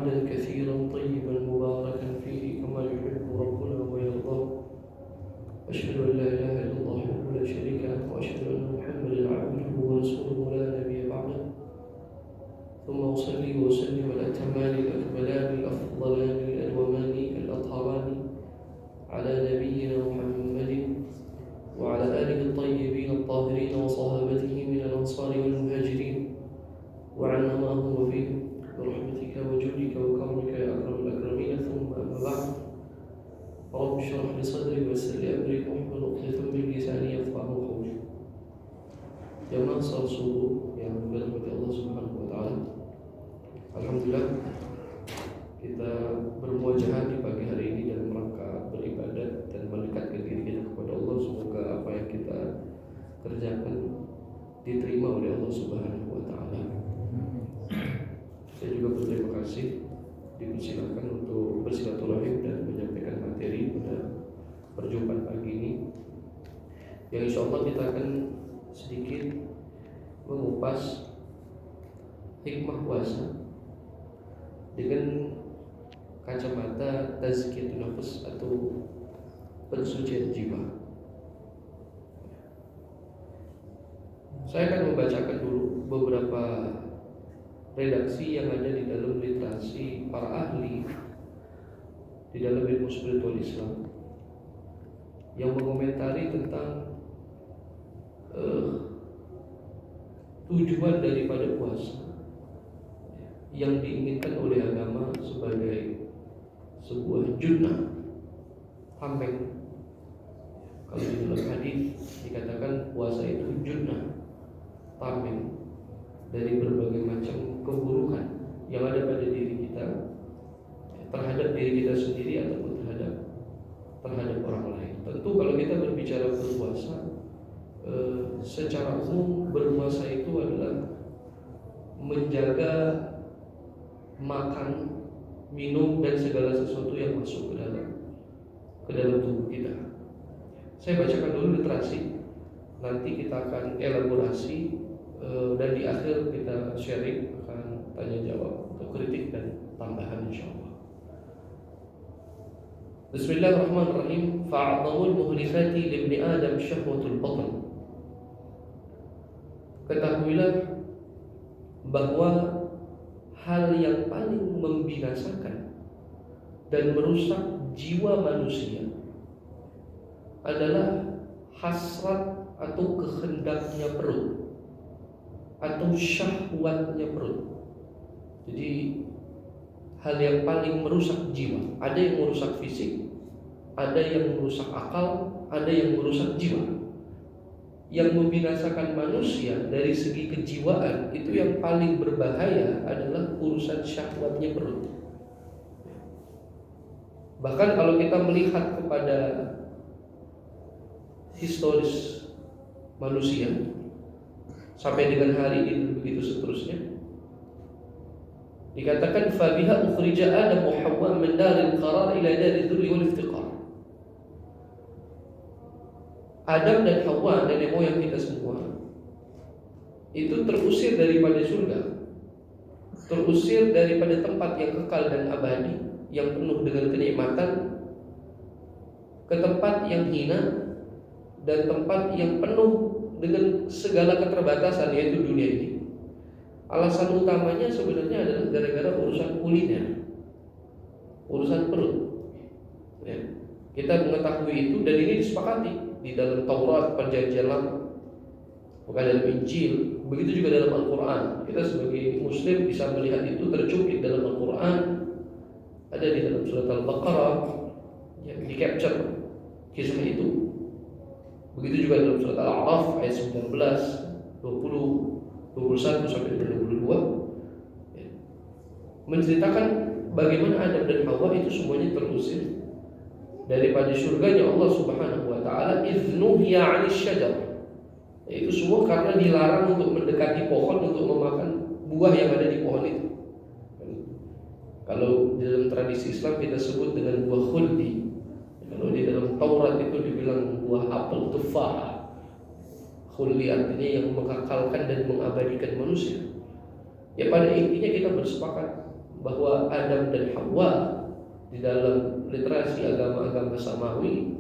حمدا كثيرا طيبا مباركا فيه كما يحب ربنا ويرضى. أشهد أن لا إله إلا الله وحده لا شريك له وأشهد أن محمدا عبده ورسوله لا نبي بعده. ثم أصلي وأسلم الأتمان الأكملان الأفضلان الأدومان الأطهران على نبينا محمد وعلى آله الطيبين الطاهرين وصحابته من الأنصار والمهاجرين وعنا معهم وفيهم برحمتك وجودك وكرمك يا أكرم الأكرمين. ثم أما بعد، رب اشرح لي صدري ويسر لي أمري واحلل عقدة من لساني يفقهوا قولي. Jamaah salat subuh yang dirahmati Allah Subhanahu wa taala. Alhamdulillah kita bermuajahah di pagi hari ini dalam rangka beribadat dan mendekatkan diri kita kepada Allah. Semoga apa yang kita kerjakan diterima oleh Allah Subhanahu wa taala. Saya juga berterima kasih dipersilakan untuk bersilaturahim dan menyampaikan materi pada perjumpaan pagi ini, yang insya Allah kita akan sedikit mengupas hikmah puasa dengan kacamata tazkiyatun nafs atau pensucian jiwa. Saya akan membacakan dulu beberapa redaksi yang ada di dalam literasi para ahli di dalam ilmu spiritual Islam yang mengomentari tentang tujuan daripada puasa yang diinginkan oleh agama sebagai sebuah junnah, tameng. Kalau di dalam hadis dikatakan puasa itu junnah, tameng dari berbagai macam keburukan yang ada pada diri kita, terhadap diri kita sendiri ataupun terhadap orang lain. Tentu kalau kita berbicara berpuasa, secara umum berpuasa itu adalah menjaga makan, minum dan segala sesuatu yang masuk ke dalam tubuh kita. Saya bacakan dulu literasi, nanti kita akan elaborasi dan di akhir kita sharing, akan tanya jawab atau kritik dan tambahan insyaallah. Bismillahirrahmanirrahim. Fa'adhamul muhlikati libni Adam syahwatul batn. Ketahuilah bahwa hal yang paling membinasakan dan merusak jiwa manusia adalah hasrat atau kehendaknya perut atau syahwatnya perut. Jadi hal yang paling merusak jiwa, ada yang merusak fisik, ada yang merusak akal, ada yang merusak jiwa. Yang membinasakan manusia dari segi kejiwaan itu yang paling berbahaya adalah urusan syahwatnya perut. Bahkan kalau kita melihat kepada historis manusia sampai dengan hari ini begitu seterusnya, dikatakan fabiha ukhrija Adam wa Hawwa min daril qarar ila daril dhulli wal iftiqar. Adam dan Hawa, nenek moyang kita semua, itu terusir daripada surga, terusir daripada tempat yang kekal dan abadi, yang penuh dengan kenikmatan, ke tempat yang hina dan tempat yang penuh dengan segala keterbatasan, yaitu dunia ini. Alasan utamanya sebenarnya adalah gara-gara urusan kuliner, urusan perut. Ya. Kita mengetahui itu, dan ini disepakati di dalam Taurat Perjanjian Lama, bukan dalam Injil. Begitu juga dalam Al-Quran. Kita sebagai Muslim bisa melihat itu tercuplik dalam Al-Quran. Ada di dalam surat Al-Baqarah yang di capture kisah itu. Begitu juga dalam surat Al-A'raf ayat 19, 20, 21 sampai 22 ya, menceritakan bagaimana Adam dan Hawa itu semuanya terusir daripada surganya Allah Subhanahu wa taala, iznuhiya 'anil syajar. Itu semua karena dilarang untuk mendekati pohon untuk memakan buah yang ada di pohon itu. Kalau dalam tradisi Islam kita sebut dengan buah khuldi. Kalau di dalam Taurat itu dibilang buah apel tufah. Khuldi artinya yang mengekalkan dan mengabadikan manusia. Ya pada intinya kita bersepakat bahwa Adam dan Hawa di dalam literasi agama-agama samawi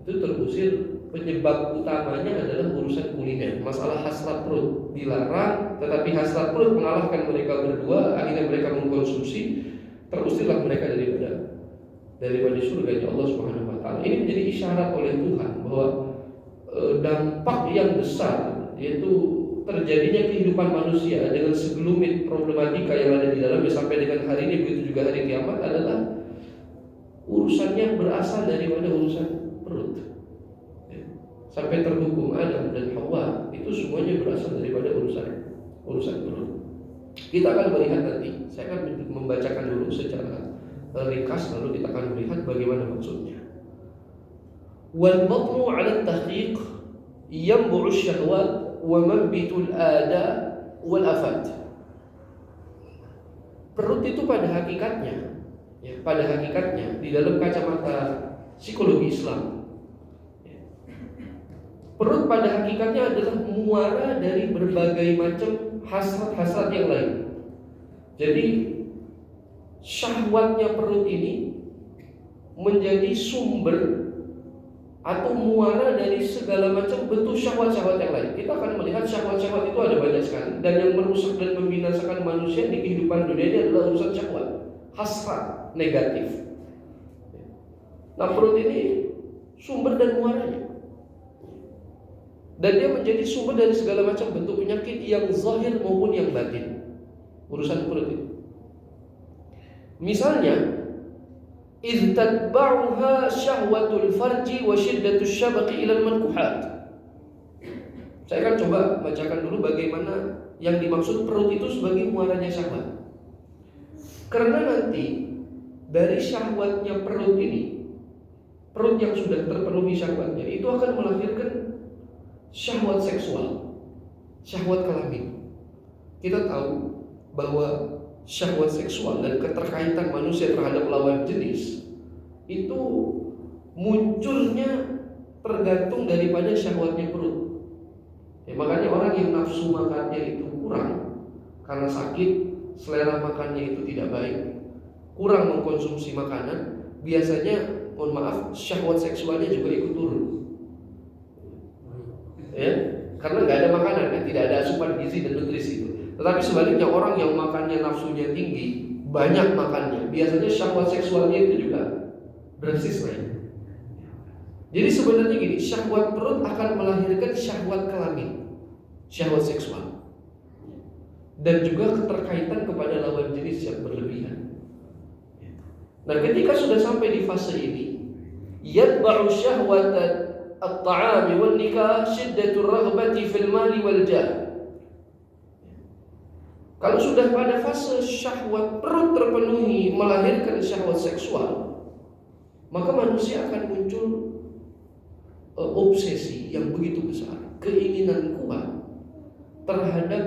itu terusir, penyebab utamanya adalah urusan kuliner, masalah hasrat perut dilarang, tetapi hasrat perut mengalahkan mereka berdua, akhirnya mereka mengkonsumsi, terusirlah mereka daripada surganya Allah Subhanahu wa taala. Ini menjadi isyarat oleh Tuhan bahwa dampak yang besar, yaitu terjadinya kehidupan manusia dengan segelumit problematika yang ada di dalamnya sampai dengan hari ini, begitu juga hari kiamat, adalah urusannya berasal daripada urusan perut. Sampai terhukum Adam dan Hawa itu semuanya berasal daripada urusan perut. Kita akan melihat nanti, saya akan membacakan dulu secara ringkas, lalu kita akan melihat bagaimana maksudnya. Wal batnu 'ala at-tahqiq yanbu'u asy-syahwat wa mabbitul ada wal afat. Perut itu pada hakikatnya di dalam kacamata psikologi Islam, perut pada hakikatnya adalah muara dari berbagai macam hasrat-hasrat yang lain. Jadi syahwatnya perut ini menjadi sumber atau muara dari segala macam bentuk syahwat-syahwat yang lain. Kita akan melihat syahwat-syahwat itu ada banyak sekali, dan yang merusak dan membinasakan manusia di kehidupan dunia ini adalah urusan syahwat, hasrat negatif. Nah, perut ini sumber dan muaranya, dan dia menjadi sumber dari segala macam bentuk penyakit yang zahir maupun yang batin. Urusan perut itu, misalnya إذ تتبعها شهوة الفرج وشدة الشبق إلى المنكحات. Saya akan coba bacakan dulu bagaimana yang dimaksud perut itu sebagai muaranya syahwat. Karena nanti dari syahwatnya perut ini, perut yang sudah terpenuhi syahwatnya itu akan melahirkan syahwat seksual, syahwat kelamin. Kita tahu bahwa syahwat seksual dan keterkaitan manusia terhadap lawan jenis itu munculnya tergantung daripada syahwatnya perut. Makanya orang yang nafsu makannya itu kurang karena sakit, selera makannya itu tidak baik, kurang mengkonsumsi makanan, biasanya, mohon maaf, syahwat seksualnya juga ikut turun. Karena nggak ada makanan, tidak ada asupan gizi dan nutrisi itu. Tetapi sebaliknya, orang yang makannya nafsunya tinggi, banyak makannya, biasanya syahwat seksualnya itu juga drastis naik. Jadi sebenarnya gini, syahwat perut akan melahirkan syahwat kelamin, syahwat seksual, dan juga keterkaitan kepada lawan jenis yang berlebihan. Nah, ketika sudah sampai di fase ini, yatba'u syahwat at-ta'ami wal nikah shiddatur raghbati fil mali wal jah. Kalau sudah pada fase syahwat perut terpenuhi melahirkan syahwat seksual, maka manusia akan muncul obsesi yang begitu besar, keinginan kuat terhadap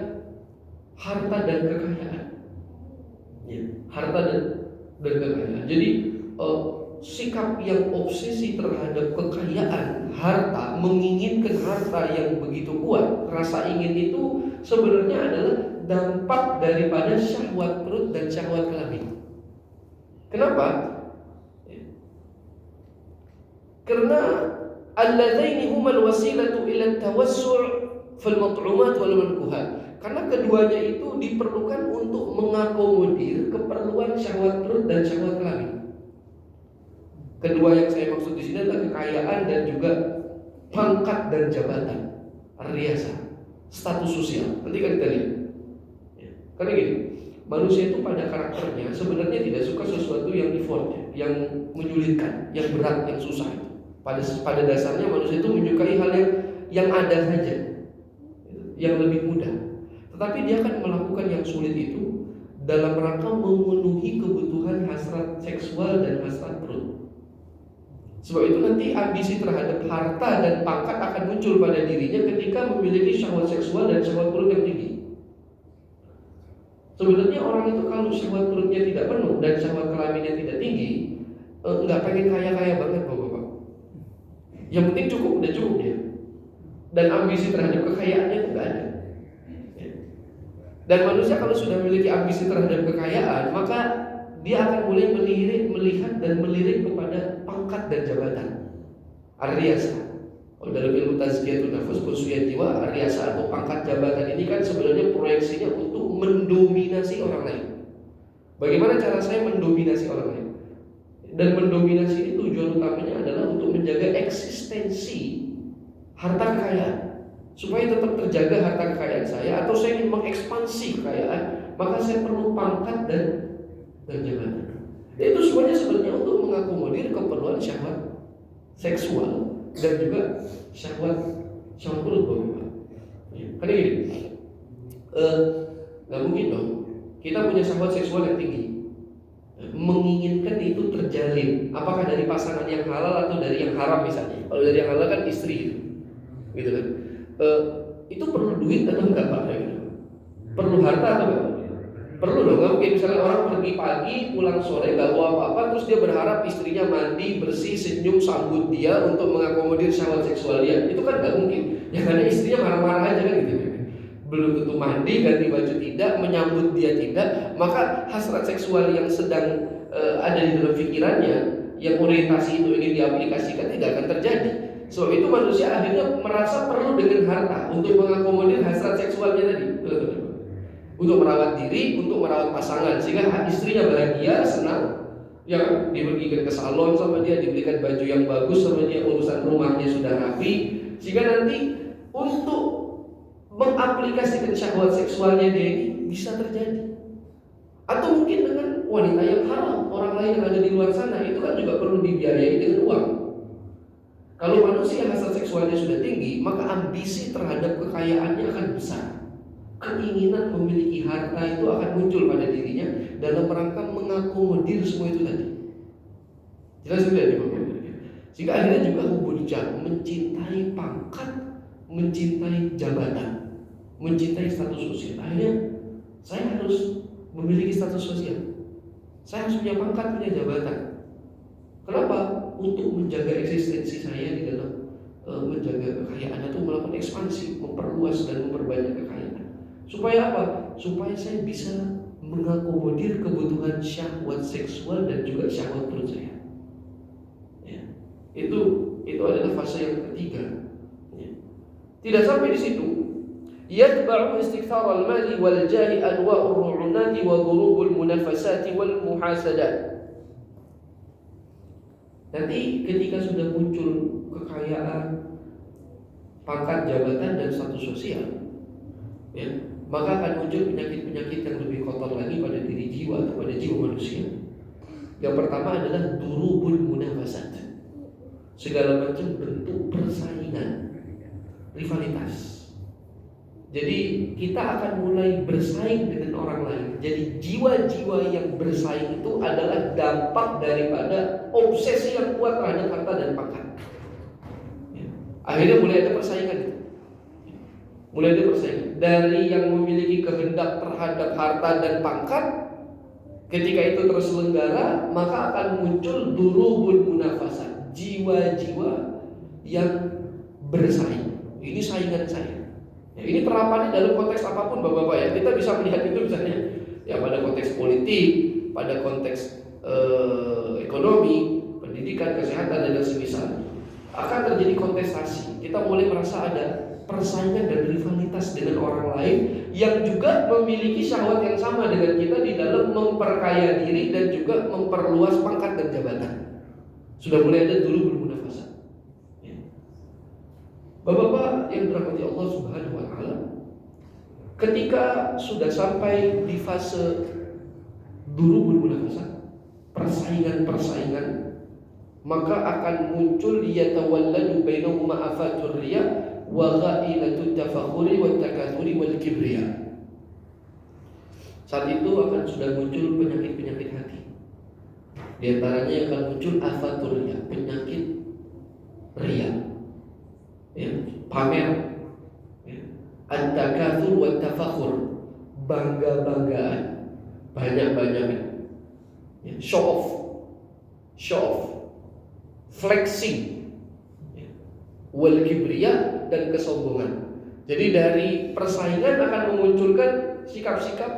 harta dan kekayaan. Harta dan kekayaan. Jadi sikap yang obsesi terhadap kekayaan, harta, menginginkan harta yang begitu kuat, rasa ingin itu sebenarnya adalah dampak daripada syahwat perut dan syahwat kelamin. Kenapa? Karena alladzaini humal wasilatu ila tawassu' fil mat'umat wal mankuhat. Karena keduanya itu diperlukan untuk mengakomodir keperluan syahwat perut dan syahwat kelamin. Kedua yang saya maksud di sini adalah kekayaan dan juga pangkat dan jabatan, riasa, status sosial. Nanti kan kita lihat. Karena gini, manusia itu pada karakternya sebenarnya tidak suka sesuatu yang effort, yang menyulitkan, yang berat, yang susah. Pada dasarnya manusia itu menyukai hal yang ada saja, yang lebih mudah. Tetapi dia akan melakukan yang sulit itu dalam rangka memenuhi kebutuhan hasrat seksual dan hasrat perut. Sebab itu nanti ambisi terhadap harta dan pangkat akan muncul pada dirinya ketika memiliki syahwat seksual dan syahwat perut yang tinggi. Sebenarnya orang itu kalau syahwat perutnya tidak penuh dan syahwat kelaminnya tidak tinggi, nggak pengen kaya-kaya banget bapak-bapak. Yang penting cukup, udah cukup dia. Dan ambisi terhadap kekayaannya itu nggak ada. Dan manusia kalau sudah memiliki ambisi terhadap kekayaan, maka dia akan mulai melihat dan melirik kepada pangkat dan jabatan. Ar-riyasah. Kalau dalam ilmu tazkiyatun nafs, pensucian jiwa, ar-riyasah atau pangkat jabatan ini kan sebenarnya proyeksinya untuk mendominasi orang lain. Bagaimana cara saya mendominasi orang lain? Dan mendominasi ini tujuan utamanya adalah untuk menjaga eksistensi harta kekayaan, supaya tetap terjaga harta kekayaan saya, atau saya ingin mengekspansi kekayaan, maka saya perlu pangkat dan jabatan. Itu semuanya sebenarnya untuk mengakomodir keperluan syahwat seksual dan juga syahwat perut, Bapak. Karena gini, nggak mungkin dong kita punya syahwat seksual yang tinggi, menginginkan itu terjalin, apakah dari pasangan yang halal atau dari yang haram misalnya. Kalau dari yang halal kan istri gitu kan. Itu perlu duit atau enggak Pak? Perlu harta atau enggak? Perlu dong. Nggak mungkin misalnya orang pergi pagi pulang sore nggak bawa apa-apa, terus dia berharap istrinya mandi bersih, senyum sambut dia untuk mengakomodir syahwat seksual dia. Itu kan nggak mungkin. Ya karena istrinya marah-marah aja kan gitu. Belum tentu mandi, ganti baju tidak, menyambut dia tidak, maka hasrat seksual yang sedang ada di dalam pikirannya, yang orientasi itu ingin diaplikasikan, tidak akan terjadi. Sebab itu manusia akhirnya merasa perlu dengan harta untuk mengakomodir hasrat seksualnya tadi, untuk merawat diri, untuk merawat pasangan, sehingga istrinya bahagia, senang, ya diberikan ke salon sama dia, diberikan baju yang bagus sama dia, urusan rumahnya sudah rapi, sehingga nanti untuk mengaplikasikan syahwat seksualnya dia ini bisa terjadi. Atau mungkin dengan wanita yang haram, orang lain yang ada di luar sana, itu kan juga perlu dibiayai dengan uang. Kalau manusia hasrat seksualnya sudah tinggi, maka ambisi terhadap kekayaannya akan besar. Keinginan memiliki harta itu akan muncul pada dirinya dalam rangka mengakomodir semua itu tadi. Jelas sudah di Bapak. Sehingga akhirnya juga hubul jam, mencintai pangkat, mencintai jabatan, mencintai status sosial. Akhirnya saya harus memiliki status sosial, saya harus punya pangkat, punya jabatan. Kenapa? Untuk menjaga eksistensi saya di dalam menjaga kekayaan, atau melakukan ekspansi, memperluas dan memperbanyak kekayaan. Supaya apa? Supaya saya bisa mengakomodir kebutuhan syahwat seksual dan juga syahwat perut saya. Ya. Itu adalah fase yang ketiga. Ya. Tidak sampai di situ. Yatba'u istikthar al-mali wal jahi anwa'ur ru'unati wa dhurubul munafasati wal muhasadat. Nanti ketika sudah muncul kekayaan, pangkat jabatan dan status sosial, ya, maka akan muncul penyakit-penyakit yang lebih kotor lagi pada diri jiwa atau pada jiwa manusia. Yang pertama adalah durubul munafasat, segala macam bentuk persaingan, rivalitas. Jadi kita akan mulai bersaing dengan orang lain. Jadi jiwa-jiwa yang bersaing itu adalah dampak daripada obsesi yang kuat terhadap harta dan pangkat. Akhirnya mulai ada persaingan itu. Mulai ada persaingan. Dari yang memiliki kehendak terhadap harta dan pangkat, ketika itu terselenggara, maka akan muncul durubul munafasah, jiwa-jiwa yang bersaing. Ini saingan saya. Ya, ini terapannya dalam konteks apapun Bapak-bapak ya. Kita bisa melihat itu misalnya ya pada konteks politik, pada konteks ekonomi, pendidikan, kesehatan dan semisal. Akan terjadi kontestasi. Kita mulai merasa ada persaingan dan rivalitas dengan orang lain yang juga memiliki syahwat yang sama dengan kita di dalam memperkaya diri dan juga memperluas pangkat dan jabatan. Sudah mulai ada dulu bermunafasah. Bapak-bapak yang dirahmati Allah Subhanahu wa taala, ketika sudah sampai di fase durubul munafasah, persaingan-persaingan, maka akan muncul yatawalladu bainahuma afatur riya wa ghailatut tafakhuri wat takatsuri wal kibriya. Saat itu akan sudah muncul penyakit-penyakit hati. Di antaranya akan muncul afatur riya, penyakit riya. Ya, pamer, ya. At-takatsur wa tafakhur, bangga-banggaan, banyak-banyakan, ya. Show off, flexing, ya. Wal kibriya, dan kesombongan. Jadi dari persaingan akan memunculkan sikap-sikap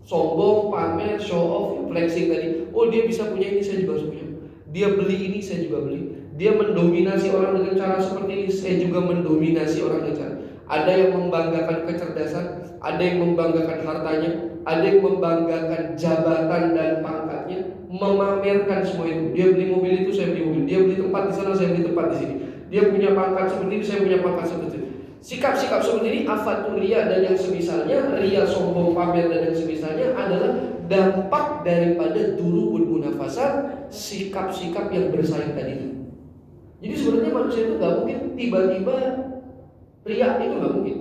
sombong, pamer, show off, flexing tadi. Oh dia bisa punya ini, saya juga harus punya. Dia beli ini, saya juga beli. Dia mendominasi orang dengan cara seperti ini, saya juga mendominasi orang dengan cara. Ada yang membanggakan kecerdasan, ada yang membanggakan hartanya, ada yang membanggakan jabatan dan pangkatnya, memamerkan semua itu. Dia beli mobil itu, saya beli mobil. Dia beli tempat di sana, saya beli tempat di sini. Dia punya pangkat seperti ini, saya punya pangkat seperti itu. Sikap-sikap seperti ini, afatul ria dan yang semisalnya, ria, sombong, pamer dan yang semisalnya adalah dampak daripada durubul munafasat, sikap-sikap yang bersaing tadi. Jadi sebenarnya manusia itu nggak mungkin tiba-tiba ria, itu nggak mungkin.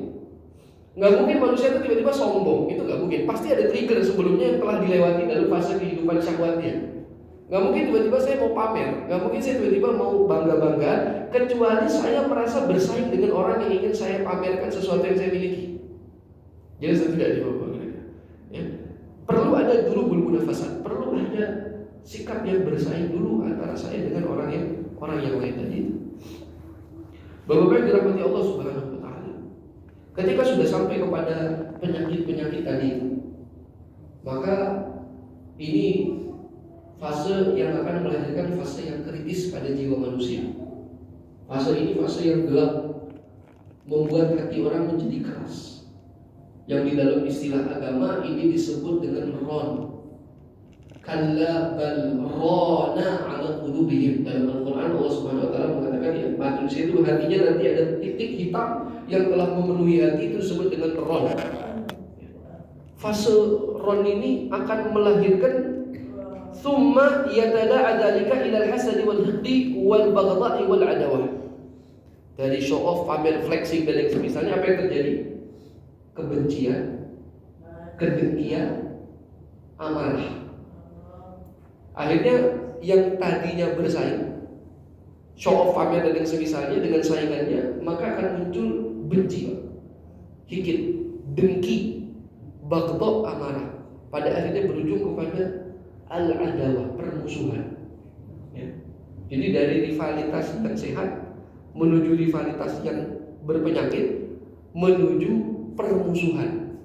Nggak mungkin manusia itu tiba-tiba sombong, itu nggak mungkin. Pasti ada trigger sebelumnya yang telah dilewati dalam fase kehidupan syahwatnya. Nggak mungkin tiba-tiba saya mau pamer, nggak mungkin saya tiba-tiba mau bangga-banggaan, kecuali saya merasa bersaing dengan orang yang ingin saya pamerkan sesuatu yang saya miliki. Jadi saya tidak dibanggakan. Ya. Perlu ada durubul munafasat, perlu ada sikap yang bersaing dulu antara saya dengan orang yang lain tadi. Bapak-bapak yang dirahmati Allah Subhanahu wa taala. Ketika sudah sampai kepada penyakit-penyakit tadi, maka ini fase yang akan melahirkan fase yang kritis pada jiwa manusia. Fase ini fase yang gelap, membuat hati orang menjadi keras. Yang di dalam istilah agama ini disebut dengan ron. Kalla bal rana ala qulubihim. Dalam Al-Quran Allah Subhanahu wa taala mengatakan ya, manusia itu hatinya nanti ada titik hitam yang telah memenuhi hati, itu disebut dengan ron. Fase ron ini akan melahirkan summa yatada'a dzalika ila al-hasad wal hiqdi wal baghdha'i wal adawah. Dari show off, pamer, flexing dan yang semisalnya, apa yang terjadi? Kebencian, kedengkian, amarah. Akhirnya yang tadinya bersaing, show off, pamer dan yang semisalnya dengan saingannya, maka akan muncul benci, hikit, dengki, baghdha, amarah. Pada akhirnya berujung kepada al-adawah, permusuhan. Ya. Jadi dari rivalitas yang sehat menuju rivalitas yang berpenyakit, menuju permusuhan.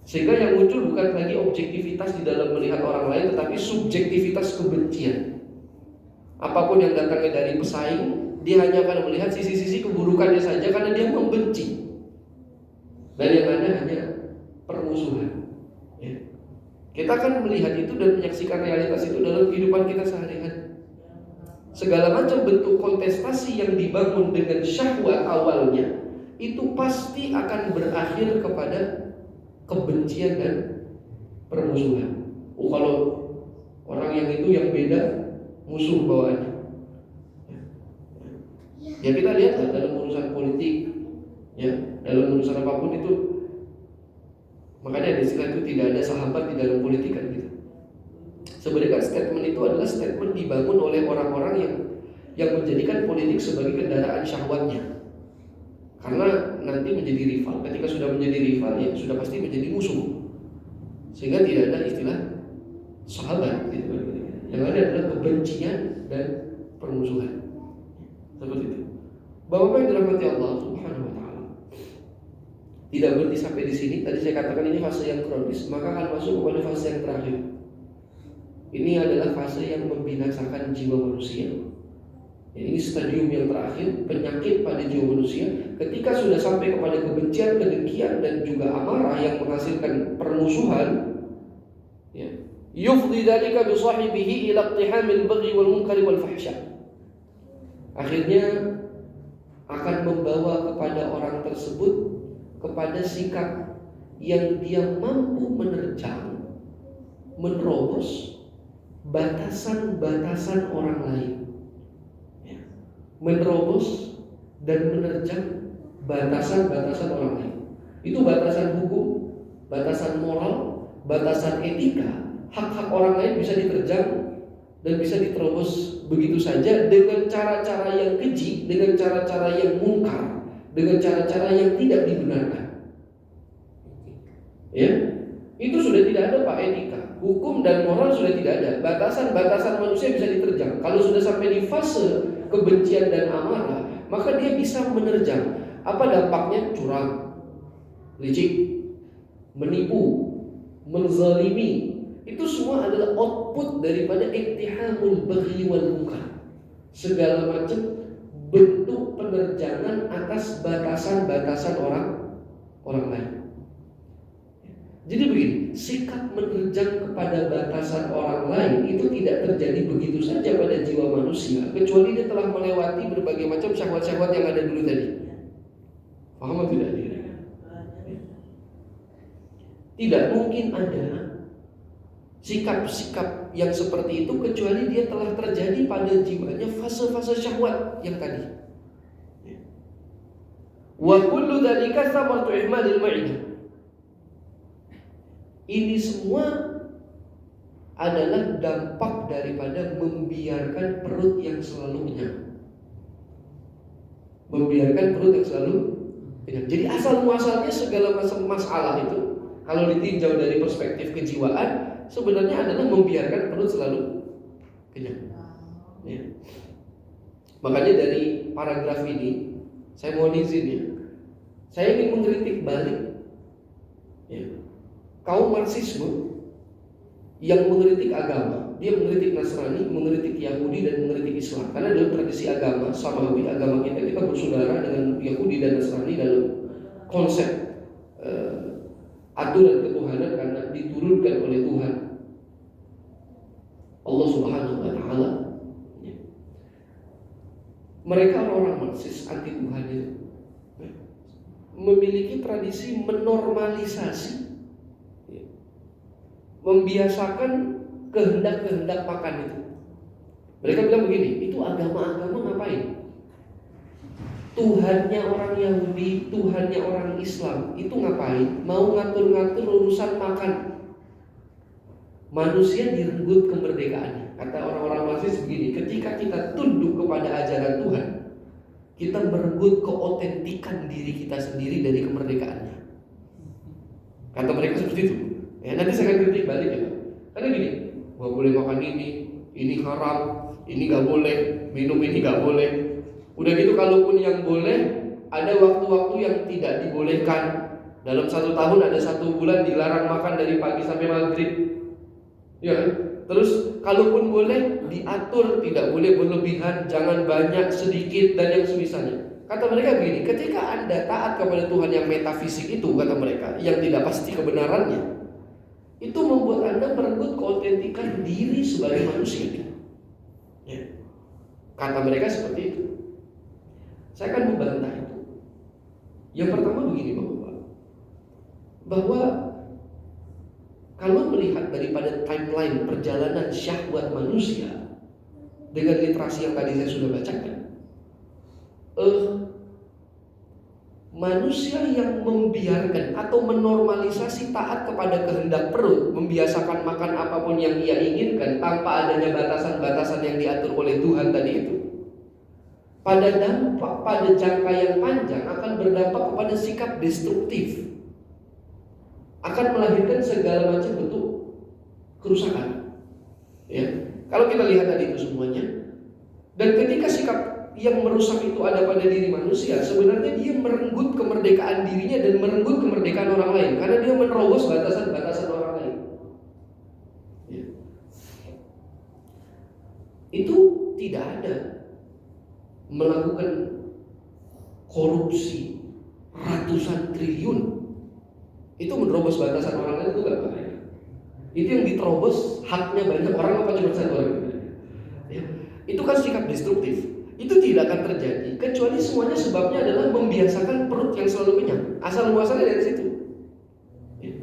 Sehingga yang muncul bukan lagi objektivitas di dalam melihat orang lain, tetapi subjektivitas kebencian. Apapun yang datangnya dari pesaing, dia hanya akan melihat sisi-sisi keburukannya saja karena dia membenci. Dan yang ada hanya permusuhan. Ya. Kita akan melihat itu dan menyaksikan realitas itu dalam kehidupan kita sehari-hari. Segala macam bentuk kontestasi yang dibangun dengan syahwat awalnya, itu pasti akan berakhir kepada kebencian dan permusuhan. Kalau orang yang itu yang beda, musuh bawaannya. Ya kita lihatlah dalam urusan politik, ya dalam urusan apapun itu. Makanya di istilah itu tidak ada sahabat di dalam politik kan gitu. Sebenarnya statement itu adalah statement dibangun oleh orang-orang yang menjadikan politik sebagai kendaraan syahwatnya. Karena nanti menjadi rival. Ketika sudah menjadi rival, ya sudah pasti menjadi musuh. Sehingga tidak ada istilah sahabat gitu. Yang ada adalah kebencian dan permusuhan. Seperti itu. Bapak-bapak yang dirahmati Allah Subhanahu wa taala. Tidak berhenti sampai di sini. Tadi saya katakan ini fase yang kronis, maka akan masuk kepada fase yang terakhir. Ini adalah fase yang membinasakan jiwa manusia. Ini stadium yang terakhir, penyakit pada jiwa manusia. Ketika sudah sampai kepada kebencian, kedengkian dan juga amarah yang menghasilkan permusuhan, ya, yufdi dzalika bi sahibihi ila iqtihamil baghi wal munkari wal fahsya. Akhirnya akan membawa kepada orang tersebut kepada sikap yang dia mampu menerjang, menerobos batasan-batasan orang lain, ya. Menerobos dan menerjang batasan-batasan orang lain. Itu batasan hukum, batasan moral, batasan etika. Hak-hak orang lain bisa diterjang dan bisa diterobos begitu saja dengan cara-cara yang keji, dengan cara-cara yang mungkar, dengan cara-cara yang tidak dibenarkan. Ya, itu sudah tidak ada Pak etika, hukum dan moral sudah tidak ada. Batasan-batasan manusia bisa diterjang. Kalau sudah sampai di fase kebencian dan amarah, maka dia bisa menerjang. Apa dampaknya? Curang, licik, menipu, menzalimi, itu semua adalah output daripada iktihamul baghi wal munkar. Segala macam bentuk penerjangan atas batasan-batasan orang lain. Jadi begini, sikap menerjang kepada batasan orang lain itu tidak terjadi begitu saja pada jiwa manusia, kecuali dia telah melewati berbagai macam syahwat-syahwat yang ada dulu tadi. Paham atau tidak? Tidak mungkin ada sikap-sikap yang seperti itu kecuali dia telah terjadi pada jiwanya fase-fase syahwat yang tadi. Wa kullu dzalika thamaratu ihmalil ma'idah. Ini semua adalah dampak daripada membiarkan perut yang selalu kenyang. Membiarkan perut yang selalu kenyang. Jadi asal muasalnya segala macam masalah itu, kalau ditinjau dari perspektif kejiwaan, sebenarnya adalah membiarkan perut selalu kenyang. Ya. Makanya dari paragraf ini, saya mohon izin ya, saya ingin mengkritik balik ya, kaum Marxisme yang mengkritik agama. Dia mengkritik Nasrani, mengkritik Yahudi, dan mengkritik Islam. Karena dalam tradisi agama Samawi, agama kita bersaudara dengan Yahudi dan Nasrani dalam konsep aturan ketuhanan karena diturunkan oleh Tuhan Allah Subhanahu wa Ta'ala. Mereka orang Marxis anti Tuhan itu memiliki tradisi menormalisasi, membiasakan kehendak-kehendak makan itu. Mereka bilang begini, itu agama-agama ngapain? Tuhannya orang Yahudi, Tuhannya orang Islam itu ngapain? Mau ngatur-ngatur urusan makan. Manusia direnggut kemerdekaannya. Kata orang-orang Marxis begini, ketika kita tunduk kepada ajaran Tuhan, kita merenggut keotentikan diri kita sendiri dari kemerdekaannya. Kata mereka seperti itu. Ya, nanti saya akan kritik balik ya Pak. Karena gini, nggak boleh makan ini haram, ini nggak boleh, minum ini nggak boleh. Udah gitu, kalaupun yang boleh, ada waktu-waktu yang tidak dibolehkan. Dalam 1 tahun ada 1 bulan dilarang makan dari pagi sampai maghrib. Ya kan? Terus kalaupun boleh, diatur, tidak boleh berlebihan, jangan banyak, sedikit, dan yang semisalnya. Kata mereka begini, ketika Anda taat kepada Tuhan yang metafisik itu, kata mereka, yang tidak pasti kebenarannya, itu membuat Anda merenggut keautentikan diri sebagai manusia. Ya. Kata mereka seperti itu. Saya akan membantah itu. Yang pertama begini Bapak, bahwa kalau melihat daripada timeline perjalanan syahwat manusia dengan literasi yang tadi saya sudah bacakan, manusia yang membiarkan atau menormalisasi taat kepada kehendak perut, membiasakan makan apapun yang ia inginkan tanpa adanya batasan-batasan yang diatur oleh Tuhan tadi itu, pada dampak, pada jangka yang panjang akan berdampak kepada sikap destruktif, akan melahirkan segala macam bentuk kerusakan. Ya, kalau kita lihat tadi itu semuanya, dan ketika sikap yang merusak itu ada pada diri manusia, sebenarnya dia merenggut kemerdekaan dirinya dan merenggut kemerdekaan orang lain, karena dia menerobos batasan-batasan orang lain. Ya. Itu tidak ada melakukan korupsi ratusan triliun, itu menerobos batasan orang lain, itu enggak apa-apa. Itu yang diterobos haknya banyak orang, apa cuma satu orang? Ya. Itu kan sikap destruktif. Itu tidak akan terjadi kecuali semuanya sebabnya adalah membiasakan perut yang selalu kenyang. Asal muasalnya dari situ. Ya.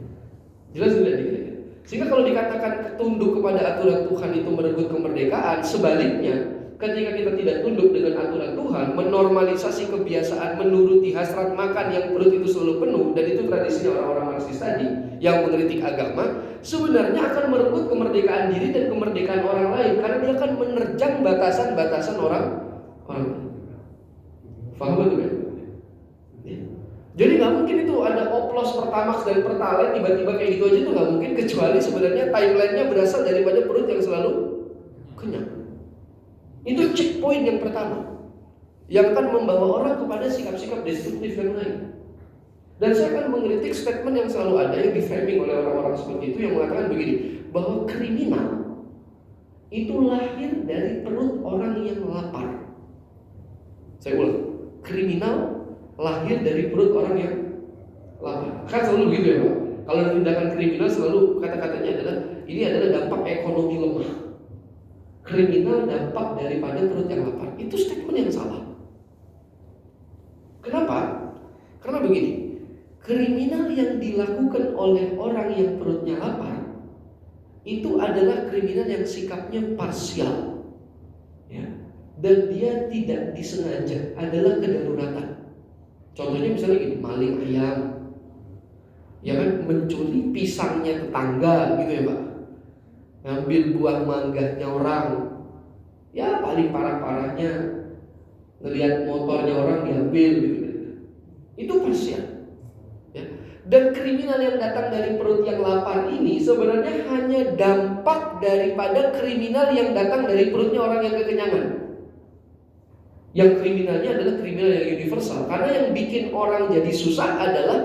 Jelas tidak dikira. Sehingga kalau dikatakan tunduk kepada aturan Tuhan itu merenggut kemerdekaan, sebaliknya ketika kita tidak tunduk dengan aturan Tuhan, menormalisasi kebiasaan menuruti hasrat makan yang perut itu selalu penuh, dan itu tradisinya orang-orang Marxis tadi yang mengkritik agama, sebenarnya akan merenggut kemerdekaan diri dan kemerdekaan orang lain, karena dia akan menerjang batasan-batasan orang. Faham betul kan? Ya. Jadi nggak mungkin itu ada oplos Pertamax dan Pertalite tiba-tiba kayak gitu aja, itu nggak mungkin, kecuali sebenarnya timelinenya berasal daripada perut yang selalu kenyang. Itu checkpoint yang pertama yang akan membawa orang kepada sikap-sikap destruktif yang lain. Dan saya akan mengkritik statement yang selalu ada yang di-framing oleh orang-orang seperti itu yang mengatakan begini, bahwa kriminal itu lahir dari perut orang yang lapar. Saya ulang, kriminal lahir dari perut orang yang lapar. Kan selalu begitu ya Pak. Kalau tindakan kriminal selalu kata-katanya adalah ini adalah dampak ekonomi lemah. Kriminal dampak daripada perut yang lapar. Itu statement yang salah. Kenapa? Karena begini, kriminal yang dilakukan oleh orang yang perutnya lapar itu adalah kriminal yang sikapnya parsial, ya, dan dia tidak disengaja, adalah kedaruratan. Contohnya misalnya gini, maling ayam, ya kan, mencuri pisangnya tetangga gitu ya Pak, ngambil buah mangganya orang, ya paling parah-parahnya ngelihat motornya orang diambil gitu. Itu parsial. Ya. Dan kriminal yang datang dari perut yang lapar ini sebenarnya hanya dampak daripada kriminal yang datang dari perutnya orang yang kekenyangan. Yang kriminalnya adalah kriminal yang universal, karena yang bikin orang jadi susah adalah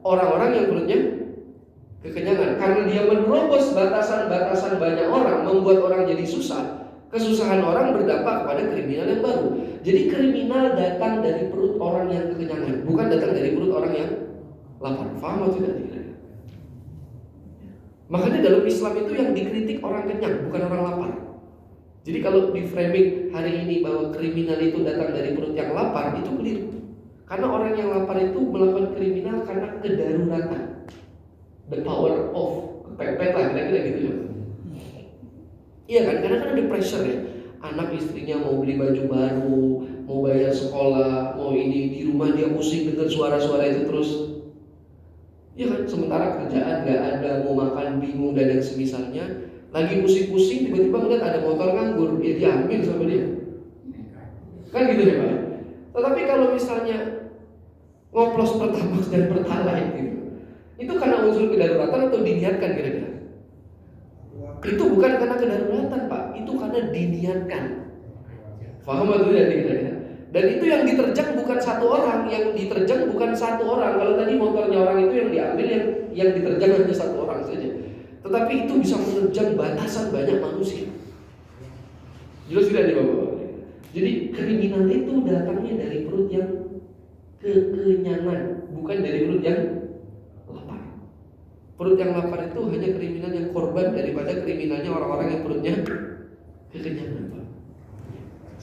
orang-orang yang perutnya kekenyangan. Karena dia menerobos batasan-batasan banyak orang, membuat orang jadi susah. Kesusahan orang berdampak kepada kriminal yang baru. Jadi kriminal datang dari perut orang yang kekenyangan, bukan datang dari perut orang yang lapar. Faham atau tidak? Makanya dalam Islam itu yang dikritik orang kenyang, bukan orang lapar. Jadi kalau di framing hari ini bahwa kriminal itu datang dari perut yang lapar, itu keliru. Karena orang yang lapar itu melakukan kriminal karena kedaruratan. The power of, kepepet lah kira-kira gitu ya. Iya kan, karena kan ada pressure ya. Anak istrinya mau beli baju baru, mau bayar sekolah, mau ini, di rumah dia pusing dengar suara-suara itu terus. Iya kan, sementara kerjaan gak ada, mau makan bingung dan yang semisalnya. Lagi pusing-pusing tiba-tiba ngeliat ada motor nganggur, ya diambil sama dia. Kan gitu ya Pak. Tetapi kalau misalnya ngoplos Pertamax dan Pertalite gitu, itu karena unsur kedaruratan atau diniatkan kira-kira? Itu bukan karena kedaruratan Pak, itu karena diniatkan. Paham atau tidak kira-kira? Dan itu yang diterjang bukan satu orang, yang diterjang bukan satu orang. Kalau tadi motornya orang itu yang diambil, yang diterjang hanya satu orang saja. Tetapi itu bisa menerjang batasan banyak manusia. Jelas tidak nih Bapak? Jadi kriminal itu datangnya dari perut yang kekenyangan, bukan dari perut yang lapar. Perut yang lapar itu hanya kriminal yang korban daripada kriminalnya orang-orang yang perutnya kekenyangan.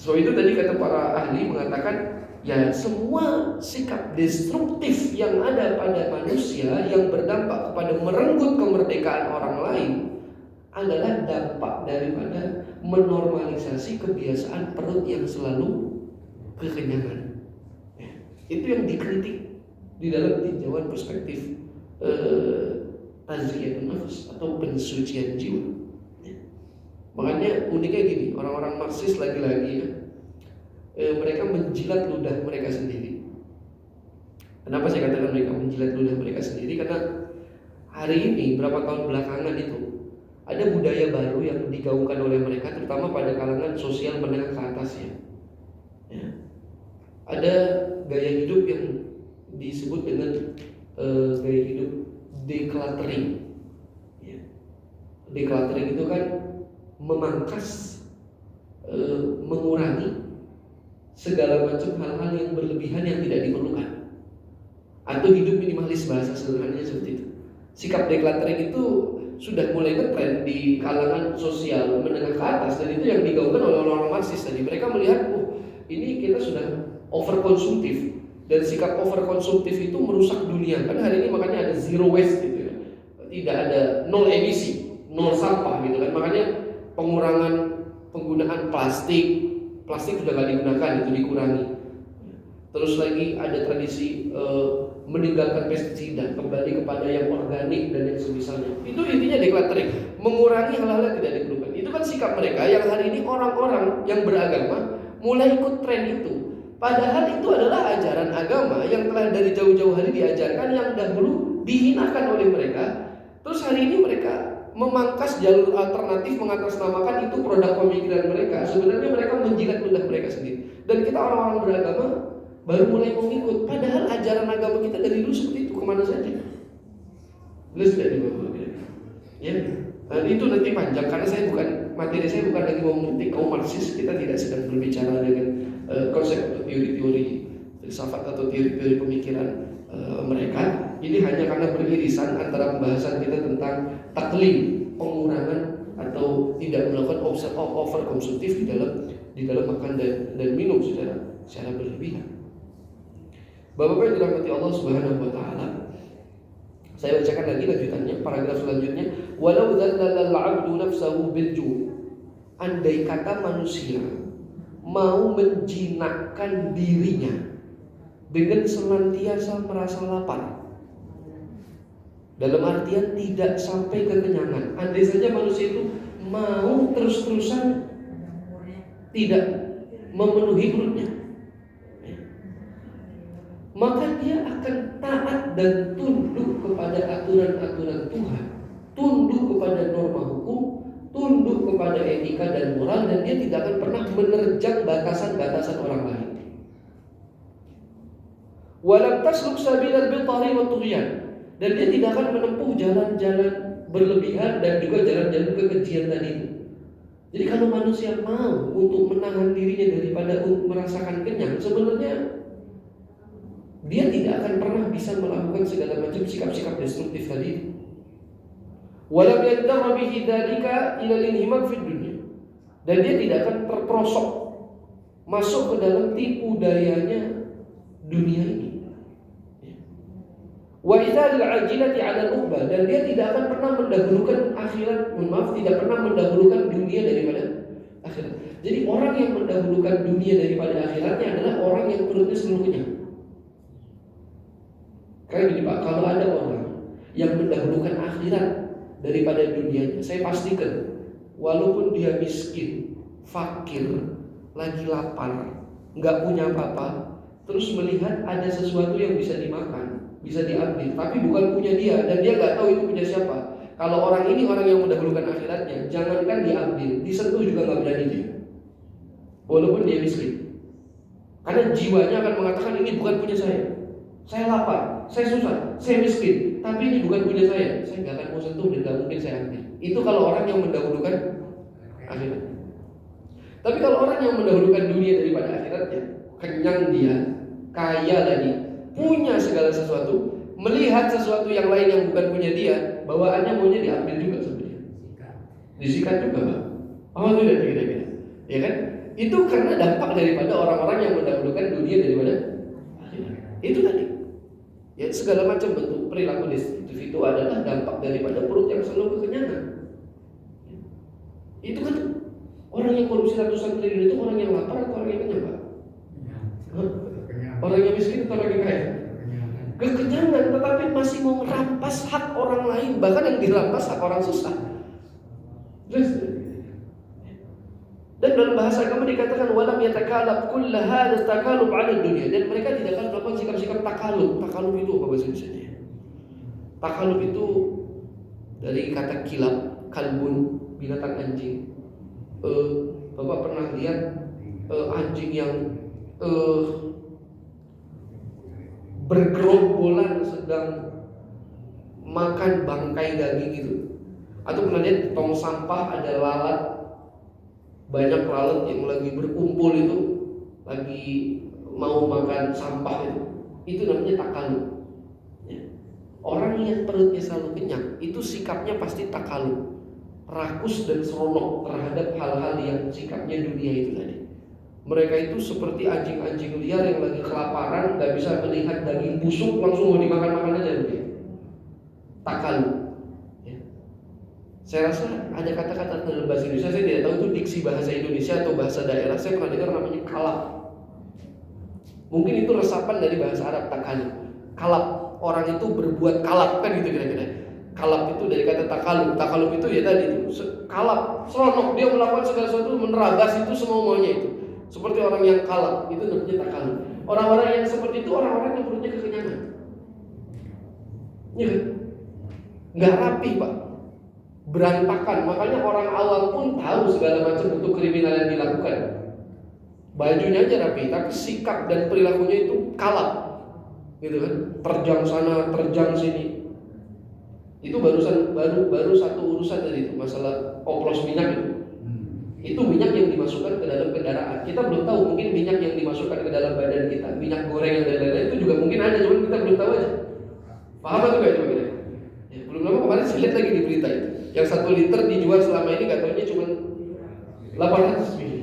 So itu tadi kata para ahli mengatakan, ya semua sikap destruktif yang ada pada manusia yang berdampak kepada merenggut kemerdekaan orang lain adalah dampak daripada menormalisasi kebiasaan perut yang selalu kekenyangan. Itu yang dikritik di dalam tinjauan perspektif tazkiyatun nafs atau pensucian jiwa. Makanya uniknya gini, orang-orang Marxis lagi-lagi mereka menjilat ludah mereka sendiri. Kenapa saya katakan mereka menjilat ludah mereka sendiri? Karena hari ini, berapa tahun belakangan itu, ada budaya baru yang digaungkan oleh mereka, terutama pada kalangan sosial menengah ke atas ya. Ada gaya hidup yang disebut dengan gaya hidup decluttering. Decluttering itu kan memangkas, mengurangi segala macam hal-hal yang berlebihan yang tidak diperlukan, atau hidup minimalis, bahasa sederhananya seperti itu. Sikap decluttering itu sudah mulai ngetren di kalangan sosial menengah ke atas, dan itu yang digaungkan oleh orang-orang Marxis tadi. Mereka melihat, ini kita sudah overkonsumtif, dan sikap overkonsumtif itu merusak dunia. Kan hari ini makanya ada zero waste gitu ya. Tidak ada, nol emisi, nol sampah gitu kan. Makanya pengurangan penggunaan plastik sudah gak digunakan, itu dikurangi. Terus lagi ada tradisi meninggalkan pestisida, kembali kepada yang organik dan yang semisalnya. Itu intinya decluttering, mengurangi hal-hal yang tidak diperlukan. Itu kan sikap mereka yang hari ini orang-orang yang beragama mulai ikut tren itu. Padahal itu adalah ajaran agama yang telah dari jauh-jauh hari diajarkan, yang dahulu dihinakan oleh mereka. Terus hari ini mereka memangkas jalur alternatif, mengatasnamakan itu produk pemikiran mereka. Sebenarnya mereka menjilat ludah mereka sendiri. Dan kita orang-orang beragama baru mulai mau ngikut. Padahal ajaran agama kita dari dulu seperti itu, kemana saja. Jelas tidak dibawa? Ya, dan itu nanti panjang karena materi saya bukan lagi mau mengkritik kaum Marxis. Kita tidak sedang berbicara dengan konsep atau teori-teori filsafat atau teori-teori pemikiran mereka. Ini hanya karena beririsan antara pembahasan kita tentang taklid, pengurangan atau tidak melakukan over konsumtif di dalam makan dan minum secara berlebihan. Bapak-bapak yang dirahmati Allah Subhanahu wa taala, saya bacakan lagi lanjutannya, paragraf selanjutnya. Walau dzallala al-'abdu nafsahu bil ju'. Andai kata manusia mau menjinakkan dirinya dengan senantiasa merasa lapar, dalam artian tidak sampai kekenyangan. Andai saja manusia itu mau terus-terusan tidak memenuhi perutnya, maka dia akan taat dan tunduk kepada aturan-aturan Tuhan, tunduk kepada norma hukum, tunduk kepada etika dan moral, dan dia tidak akan pernah menerjang batasan-batasan orang lain. Walam tasluk sabilal bitari wa tughyan, dan dia tidak akan menempuh jalan-jalan berlebihan dan juga jalan-jalan kekejian tadi itu. Jadi kalau manusia mau untuk menahan dirinya daripada merasakan kenyang, sebenarnya dia tidak akan pernah bisa melakukan segala macam sikap-sikap destruktif tadi. Walam yadra bihi dzalika ila al-inhimak fid dunya, dan dia tidak akan terperosok masuk ke dalam tipu dayanya dunia ini. Wa ithal al-ajilati 'ala al-ukhbah, dan dia tidak akan pernah mendahulukan tidak pernah mendahulukan dunia daripada akhirat. Jadi orang yang mendahulukan dunia daripada akhiratnya adalah orang yang perutnya selalu kenyang. Kayak gini Pak, kalau ada orang yang mendahulukan akhirat daripada dunianya, saya pastikan walaupun dia miskin, fakir, lagi lapar, nggak punya apa-apa, terus melihat ada sesuatu yang bisa dimakan, bisa diambil, tapi bukan punya dia, dan dia nggak tahu itu punya siapa. Kalau orang ini orang yang mendahulukan akhiratnya, jangankan diambil, disentuh juga nggak berani dia, walaupun dia miskin, karena jiwanya akan mengatakan ini bukan punya saya. Saya lapar, saya susah, saya miskin, tapi ini bukan punya saya nggak akan mau sentuh dan nggak mungkin saya ambil. Itu kalau orang yang mendahulukan akhirat. Tapi kalau orang yang mendahulukan dunia daripada akhiratnya, kenyang dia, kaya lagi, punya segala sesuatu, melihat sesuatu yang lain yang bukan punya dia, bawaannya maunya diambil juga sebenarnya, disikat juga Pak. Oh tidak kira-kira, ya kan? Itu karena dampak daripada orang-orang yang mendahulukan dunia daripada akhirat. Itu tadi. Ya, segala macam bentuk perilaku destruktif itu adalah dampak daripada perut yang selalu kekenyangan. Itu kan orang yang korupsi ratusan triliun itu orang yang lapar atau orang yang kenyang Pak? Orang yang miskin atau orang yang kaya? Kekenyangan, tetapi masih mau merampas hak orang lain, bahkan yang dirampas hak orang susah. Dan dalam bahasa agama dikatakan walam yatakalab kull hadha takalub 'ala dunia, dan mereka tidak akan melakukan sikap-sikap takalub. Takalub itu apa bahasa Indonesianya? Takalub itu dari kata kilab, kalbun, binatang anjing. Bapak pernah lihat anjing yang bergerombolan sedang makan bangkai daging gitu? Atau pernah lihat tong sampah ada lalat, banyak lalat yang lagi berkumpul itu, lagi mau makan sampah itu namanya takalub. Ya. Orang yang perutnya selalu kenyang itu sikapnya pasti takalub, rakus dan seronok terhadap hal-hal yang sikapnya dunia itu tadi. Mereka itu seperti anjing-anjing liar yang lagi kelaparan, nggak bisa melihat daging busuk, langsung mau dimakan-makan aja dia. Takalub. Saya rasa ada kata-kata dalam bahasa Indonesia, saya tidak tahu itu diksi bahasa Indonesia atau bahasa daerah. Saya pernah dengar namanya kalap. Mungkin itu resapan dari bahasa Arab, takalub. Kalap, orang itu berbuat kalap, kan gitu kira-kira. Kalap itu dari kata takalub. Takalub itu ya tadi itu kalap, seronok, dia melakukan segala sesuatu, menerabas itu semua maunya itu. Seperti orang yang kalap, itu namanya takalub. Orang-orang yang seperti itu orang-orang yang perutnya kekenyangan. Ya kan? Nggak rapi Pak, berantakan. Makanya orang awam pun tahu segala macam bentuk kriminal yang dilakukan. Bajunya aja rapi, tapi sikap dan perilakunya itu kalap, gitu kan? Terjang sana, terjang sini. Itu baru satu urusan tadi itu, masalah oplos minyak itu. Itu minyak yang dimasukkan ke dalam kendaraan. Kita belum tahu, mungkin minyak yang dimasukkan ke dalam badan kita, minyak goreng dan lain-lain itu juga mungkin ada, cuma kita belum tahu aja. Paham atau enggak coba kita? Ya, belum lama kemarin saya lihat lagi di berita itu, yang 1 liter dijual selama ini katanya cuma 800 ml.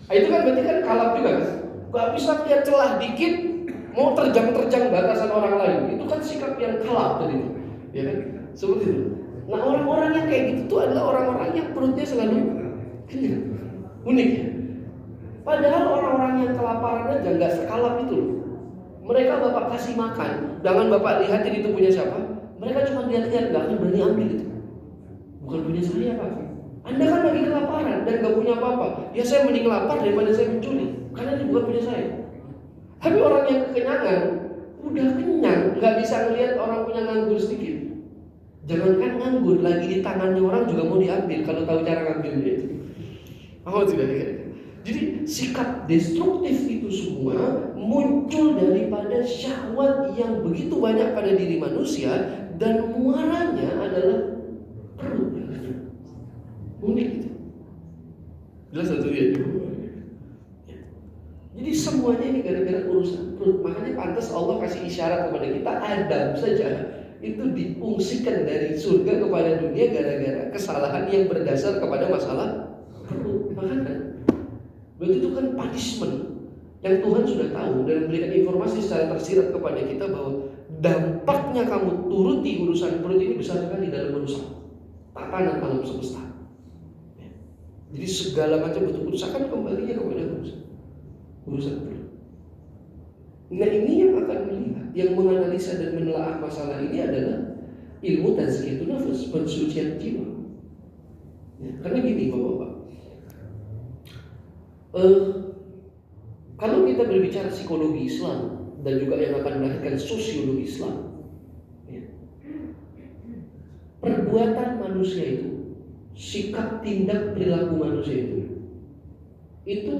Itu kan berarti kan kalap juga kan? Gak bisa lihat celah dikit mau terjang batasan orang lain. Itu kan sikap yang kalap tadi, ya kan? Seperti itu. Nah, orang-orang yang kayak gitu tuh adalah orang-orang yang perutnya selalu kenyang. Unik ya. Padahal orang-orang yang kelaparan aja nggak sekalap itu loh. Mereka Bapak kasih makan, jangan Bapak lihatin itu punya siapa. Mereka cuma lihat-lihat, nggak akan berani ambil itu. Bukan punya saya Pak. Anda kan lagi kelaparan dan gak punya apa-apa. Ya saya mending lapar daripada saya mencuri, karena ini bukan punya saya. Tapi orang yang kekenyangan, udah kenyang, gak bisa ngelihat orang punya nganggur sedikit. Jangankan nganggur, lagi di tangannya orang juga mau diambil kalau tahu cara ngambilnya itu. Tidak. Jadi sikap destruktif itu semua muncul daripada syahwat yang begitu banyak pada diri manusia, dan muaranya adalah perut. Unik itu. Jelas satu ya. Jadi semuanya ini gara-gara urusan perut. Makanya pantas Allah kasih isyarat kepada kita, Adam saja itu diungsikan dari surga kepada dunia gara-gara kesalahan yang berdasar kepada masalah perut. Makanya berarti itu kan punishment yang Tuhan sudah tahu dan memberikan informasi secara tersirat kepada kita bahwa dampaknya kamu turuti urusan perut ini besar sekali dalam merusak tatanan alam semesta. Jadi segala macam bentuk kerusakan kembalinya kepada urusan perut. Nah, ini yang akan melihat, yang menganalisa dan menelaah masalah ini adalah ilmu tazkiyatun nafs, pensucian jiwa. Ya, karena gini Bapak-bapak, kalau kita berbicara psikologi Islam dan juga yang akan melahirkan sosiologi Islam, ya, perbuatan manusia itu, sikap tindak perilaku manusia itu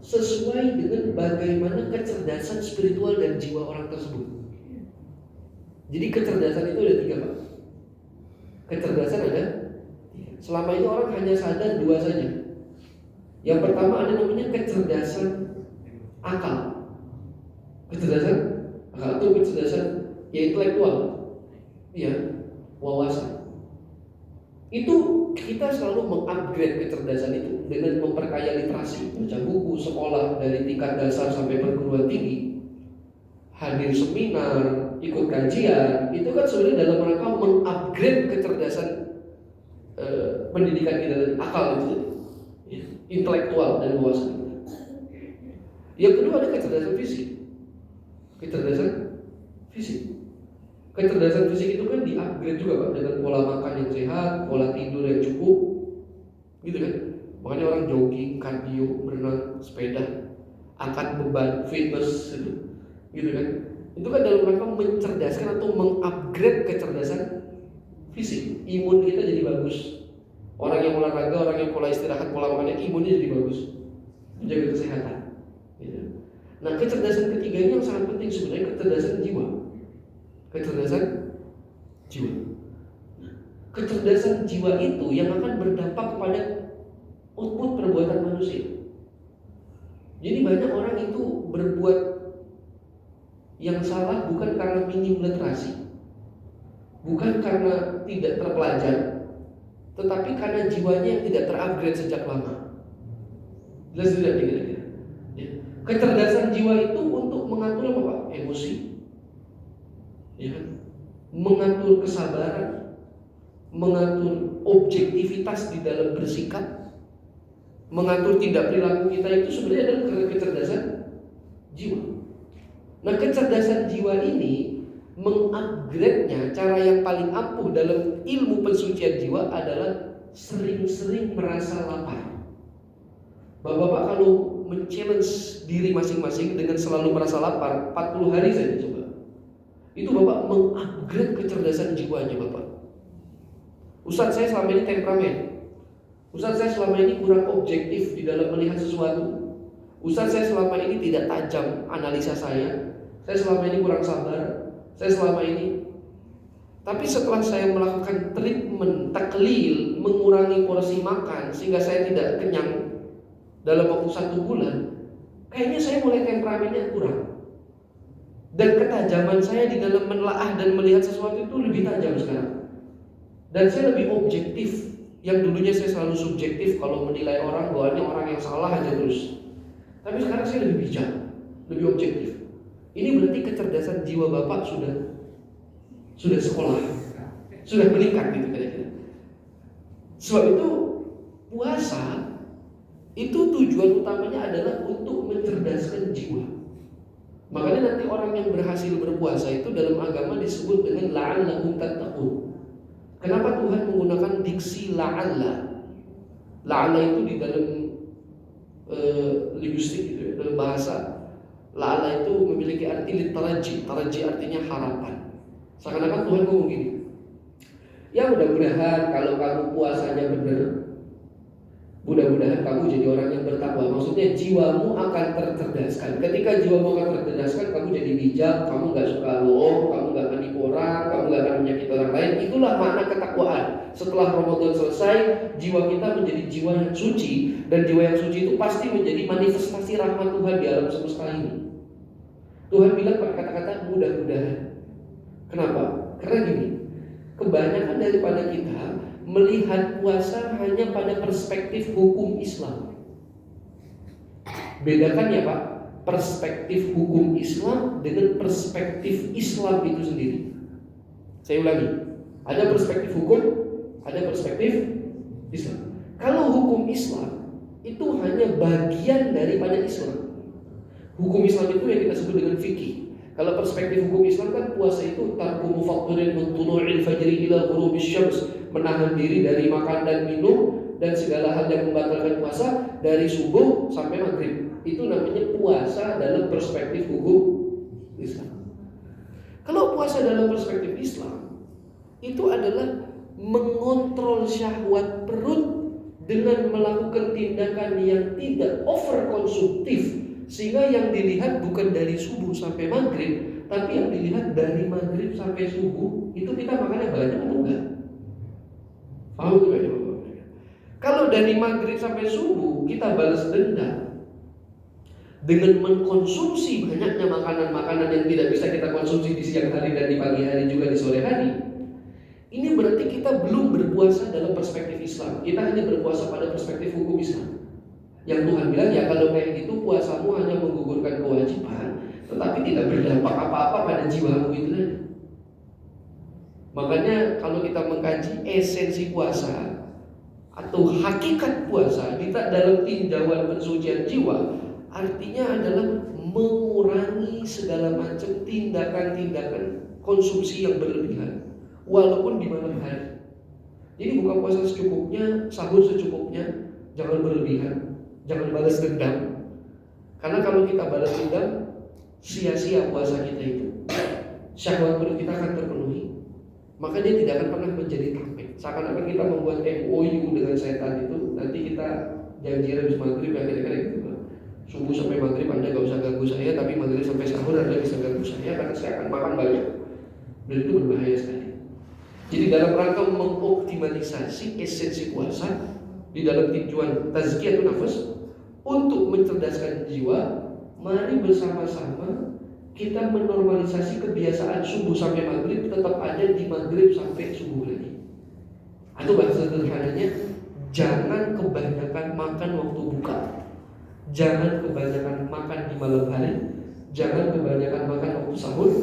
sesuai dengan bagaimana kecerdasan spiritual dan jiwa orang tersebut. Jadi kecerdasan itu ada 3 Pak. Kecerdasan ada 3. Selama ini orang hanya sadar 2 saja. Yang pertama ada namanya kecerdasan akal. Kecerdasan akal itu kecerdasan ya intelektual, ya, wawasan. Itu kita selalu mengupgrade kecerdasan itu dengan memperkaya literasi, baca buku, sekolah dari tingkat dasar sampai perguruan tinggi, hadir seminar, ikut kajian. Itu kan sebenarnya dalam rangka mengupgrade kecerdasan pendidikan kita, akal itu, ya, intelektual dan wawasan. Yang kedua ada kecerdasan fisik. Kecerdasan fisik. Kecerdasan fisik itu kan di-upgrade juga Pak, dengan pola makan yang sehat, pola tidur yang cukup, gitu kan. Makanya orang jogging, kardio, berenang, sepeda, angkat beban, fitness, gitu kan. Itu kan dalam rangka mencerdaskan atau mengupgrade kecerdasan fisik. Imun kita jadi bagus. Orang yang olahraga, orang yang pola istirahat, pola makannya, imunnya jadi bagus, menjaga kesehatan, gitu. Nah, kecerdasan ketiganya yang sangat penting sebenarnya kecerdasan jiwa. Kecerdasan jiwa. Kecerdasan jiwa itu yang akan berdampak kepada output perbuatan manusia. Jadi banyak orang itu berbuat yang salah bukan karena minim literasi, bukan karena tidak terpelajar, tetapi karena jiwanya yang tidak terupgrade sejak lama. Jelas tidak kira-kira? Ya. Kecerdasan jiwa itu untuk mengatur apa Pak? Emosi, ya, mengatur kesabaran, mengatur objektivitas di dalam bersikap, mengatur tindak perilaku kita, itu sebenarnya adalah kecerdasan jiwa. Nah, kecerdasan jiwa ini mengupgrade-nya, cara yang paling ampuh dalam ilmu pensucian jiwa adalah sering-sering merasa lapar. Bapak-bapak kalau men-challenge diri masing-masing dengan selalu merasa lapar 40 hari saja coba, itu Bapak mengupgrade kecerdasan jiwanya Bapak. Ustaz, saya selama ini temperamen. Ustaz, saya selama ini kurang objektif di dalam melihat sesuatu. Ustaz, saya selama ini tidak tajam analisa saya selama ini kurang sabar, saya selama ini. Tapi setelah saya melakukan treatment taklil, mengurangi porsi makan sehingga saya tidak kenyang dalam waktu 1 bulan, kayaknya saya mulai temperamennya kurang. Dan ketajaman saya di dalam menelaah dan melihat sesuatu itu lebih tajam sekarang. Dan saya lebih objektif. Yang dulunya saya selalu subjektif kalau menilai orang, bahwa ini orang yang salah aja terus. Tapi sekarang saya lebih bijak, lebih objektif. Ini berarti kecerdasan jiwa Bapak sudah sekolah, sudah meningkat gitu kira-kira. Sebab itu puasa itu tujuan utamanya adalah untuk mencerdaskan jiwa. Makanya nanti orang yang berhasil berpuasa itu dalam agama disebut dengan la'allahum tattaqun. Kenapa Tuhan menggunakan diksi la'alla? La'alla itu di dalam linguistik gitu ya, dalam bahasa la'alla itu memiliki arti litaraji. Taraji artinya harapan. Seakan-akan Tuhan ngomong gini, ya mudah-mudahan kalau kamu puasanya benar, mudah-mudahan kamu jadi orang yang bertakwa. Maksudnya jiwamu akan tercerdaskan. Ketika jiwamu akan tercerdaskan, kamu jadi bijak, kamu gak suka bohong, kamu gak akan nipu orang, kamu gak akan menyakiti orang lain. Itulah makna ketakwaan. Setelah Ramadan selesai, jiwa kita menjadi jiwa yang suci. Dan jiwa yang suci itu pasti menjadi manifestasi rahmat Tuhan di alam semesta ini. Tuhan bilang pakai kata-kata mudah-mudahan. Kenapa? Karena gini, kebanyakan daripada kita melihat puasa hanya pada perspektif hukum Islam. Bedakan ya Pak, perspektif hukum Islam dengan perspektif Islam itu sendiri. Saya ulangi, ada perspektif hukum, ada perspektif Islam. Kalau hukum Islam itu hanya bagian daripada Islam. Hukum Islam itu yang kita sebut dengan fikih. Kalau perspektif hukum Islam kan puasa itu tarku mufattirin min tulu'il fajri ila ghurubis syams, menahan diri dari makan dan minum dan segala hal yang membatalkan puasa dari subuh sampai maghrib. Itu namanya puasa dalam perspektif hukum Islam. Kalau puasa dalam perspektif Islam itu adalah mengontrol syahwat perut dengan melakukan tindakan yang tidak overkonsumtif, sehingga yang dilihat bukan dari subuh sampai maghrib, tapi yang dilihat dari maghrib sampai subuh. Itu kita makannya banyak atau enggak? Paham juga ya Bapak? Kalau dari maghrib sampai subuh kita balas dendam dengan mengkonsumsi banyaknya makanan-makanan yang tidak bisa kita konsumsi di siang hari dan di pagi hari juga di sore hari, ini berarti kita belum berpuasa dalam perspektif Islam. Kita hanya berpuasa pada perspektif hukum Islam. Yang Tuhan bilang, ya kalau kayak gitu puasamu hanya menggugurkan kewajiban, tetapi tidak berdampak apa-apa pada jiwamu itu tadi. Makanya kalau kita mengkaji esensi puasa atau hakikat puasa kita dalam tinjauan pensucian jiwa, artinya adalah mengurangi segala macam tindakan-tindakan konsumsi yang berlebihan, walaupun di malam hari. Jadi buka puasa secukupnya, sahur secukupnya, jangan berlebihan. Jangan balas dendam. Karena kalau kita balas dendam, sia-sia puasa kita itu. Syahwat perut kita akan terpenuhi. Maka dia tidak akan pernah menjadi tameng. Seakan-akan kita membuat MOU dengan setan itu. Nanti kita janjian habis maghrib ya kira-kira gitu. Subuh sampai maghrib Anda gak usah ganggu saya, tapi maghrib sampai sahur Anda bisa ganggu saya karena saya akan makan banyak. Dan itu berbahaya sekali. Jadi dalam rangka mengoptimalisasi esensi puasa di dalam tujuan tazkiyatun nafas untuk mencerdaskan jiwa, mari bersama-sama kita menormalisasi kebiasaan subuh sampai maghrib tetap ada di maghrib sampai subuh lagi. Atau bahasa sederhananya, jangan kebanyakan makan waktu buka, jangan kebanyakan makan di malam hari, jangan kebanyakan makan waktu sahur.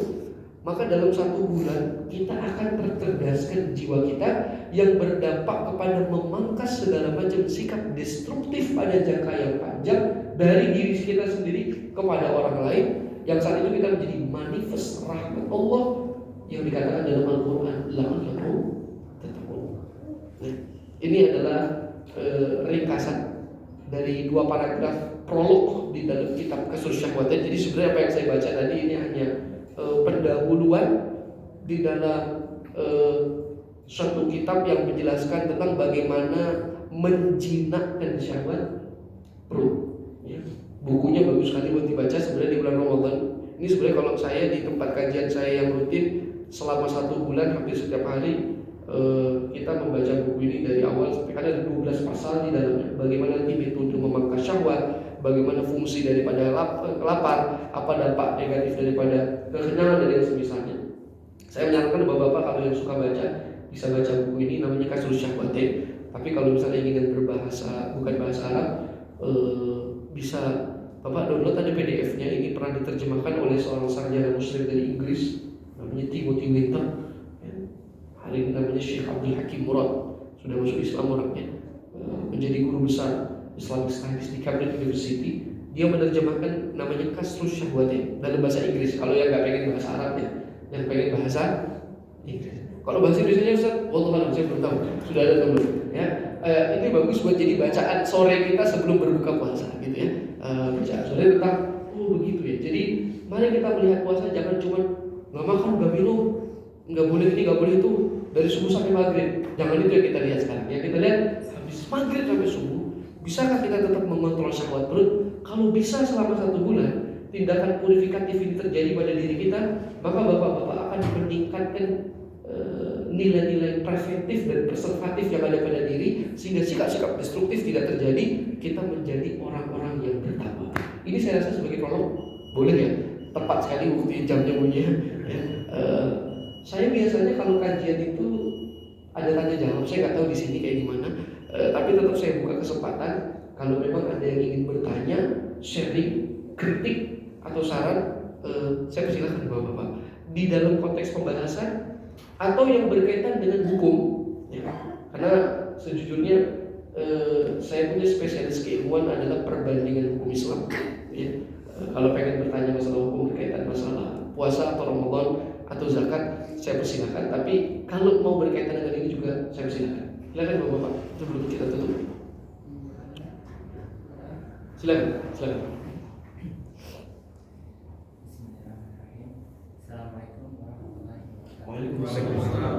Maka dalam 1 bulan kita akan tercerdaskan jiwa kita yang berdampak kepada memangkas segala macam sikap destruktif pada jangka yang panjang dari diri kita sendiri kepada orang lain, yang saat itu kita menjadi manifest rahmat Allah yang dikatakan dalam Al-Quran, la'allakum tattaqun. Ini adalah ringkasan dari 2 paragraf prolog di dalam kitab Kasrus Syahwat. Jadi sebenarnya apa yang saya baca tadi ini hanya pendahuluan di dalam suatu kitab yang menjelaskan tentang bagaimana menjinakkan syahwat perut. Ya. bukunya bagus sekali buat dibaca sebenarnya di bulan Ramadan. Ini sebenarnya kalau saya di tempat kajian saya yang rutin selama 1 bulan hampir setiap hari kita membaca buku ini dari awal sampai ada 12 pasal di dalamnya. Bagaimana nanti metode memangkas syahwat, bagaimana fungsi daripada lapar, apa dampak negatif daripada kekenyangan dan yang semisalnya. Saya menyarankan bapak-bapak kalau yang suka baca bisa baca buku ini, namanya Kasrus Syahwatin. Tapi kalau misalnya ingin berbahasa bukan bahasa Arab, bisa bapak download, ada PDF-nya. Ini pernah diterjemahkan oleh seorang sarjana muslim dari Inggris, namanya Timothy Winter. Hari ini namanya Syekh Abdul Hakim Murad, sudah masuk Islam orangnya, menjadi guru besar Islamic Studies di Cambridge University. Dia menerjemahkan namanya Kasrus Syahwatin dalam bahasa Inggris. Kalau yang nggak pengen bahasa Arab ya, yang pengen bahasa Inggris. Kalau bahasa Indonesia Ustaz, wallahualam saya belum tahu. Sudah ada atau belum? Ya, ini bagus buat jadi bacaan sore kita sebelum berbuka puasa, gitu ya. Bacaan sore tentang begitu ya. Jadi mari kita melihat puasa jangan cuma nggak makan, nggak minum, nggak boleh ini, nggak boleh itu dari subuh sampai maghrib. Jangan itu yang kita lihat sekarang. Yang kita lihat habis maghrib sampai subuh, bisakah kita tetap mengontrol syahwat perut? Kalau bisa selama 1 bulan, tindakan purifikatif ini terjadi pada diri kita, maka bapak-bapak akan meningkatkan nilai-nilai preventif dan preservatif yang ada pada diri, sehingga sikap-sikap destruktif tidak terjadi. Kita menjadi orang-orang yang bertakwa. Ini saya rasa sebagai prolog boleh ya, tepat sekali waktu jamnya punya. Ya. Saya biasanya kalau kajian itu ada tanya jawab, saya nggak tahu di sini kayak gimana, tapi tetap saya buka kesempatan kalau memang ada yang ingin bertanya, sharing, kritik atau saran, saya persilahkan bapak-bapak di dalam konteks pembahasan atau yang berkaitan dengan hukum, ya. Karena sejujurnya saya punya spesialis keilmuan adalah perbandingan hukum Islam, ya. Kalau pengen bertanya masalah hukum berkaitan masalah puasa atau Ramadan atau zakat, saya persilahkan. Tapi kalau mau berkaitan dengan ini juga saya persilahkan. Silakan bapak-bapak sebelum kita tutup. Silakan, silakan. Assalamualaikum warahmatullahi wabarakatuh. Waalaikumsalam.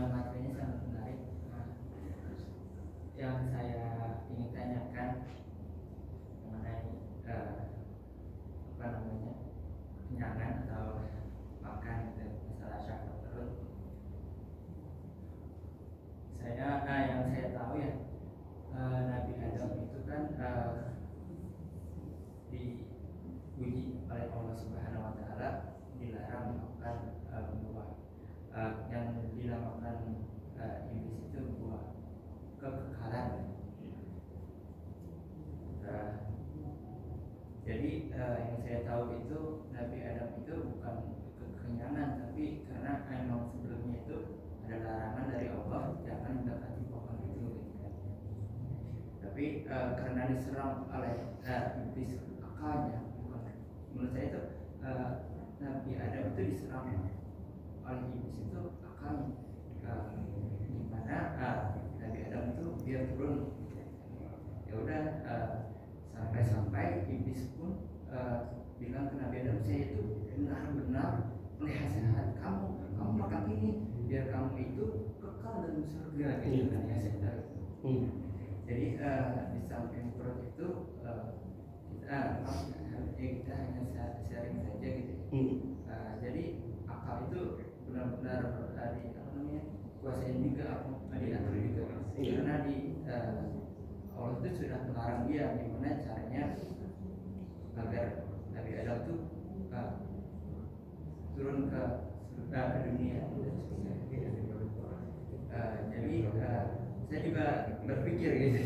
Materinya sangat menarik. Yang saya ingin tanyakan mengenai kenyangan atau makan dan masalah syahwat perut. Yang saya tahu ya, Nabi Adam itu kan diuji oleh Allah Subhanahu Wa Taala, dilarang melakukan buah yang dinamakan iblis itu buah kekekalan. Jadi yang saya tahu itu Nabi Adam itu bukan kekenyangan, tapi karena memang sebelumnya itu ada larangan dari Allah jangan mendekati pohon itu. Tapi karena diserang oleh iblis akalnya, menurut saya itu Nabi Adam itu diserang oleh iblis itu akalnya, dimana Nabi Adam itu biar turun, ya udah sampai iblis pun bilang ke Nabi Adam, saya itu benar-benar menasihat kamu makan ini biar kamu itu kekal dalam surga, gitu kan ya. Jadi di samping perut itu kita hanya sharing saja gitu. Jadi akal itu benar-benar kuasain juga, diatur juga. Karena di Allah itu sudah melarang dia gimana caranya agar Nabi Adam itu turun ke dunia. Jadi saya juga berpikir gitu,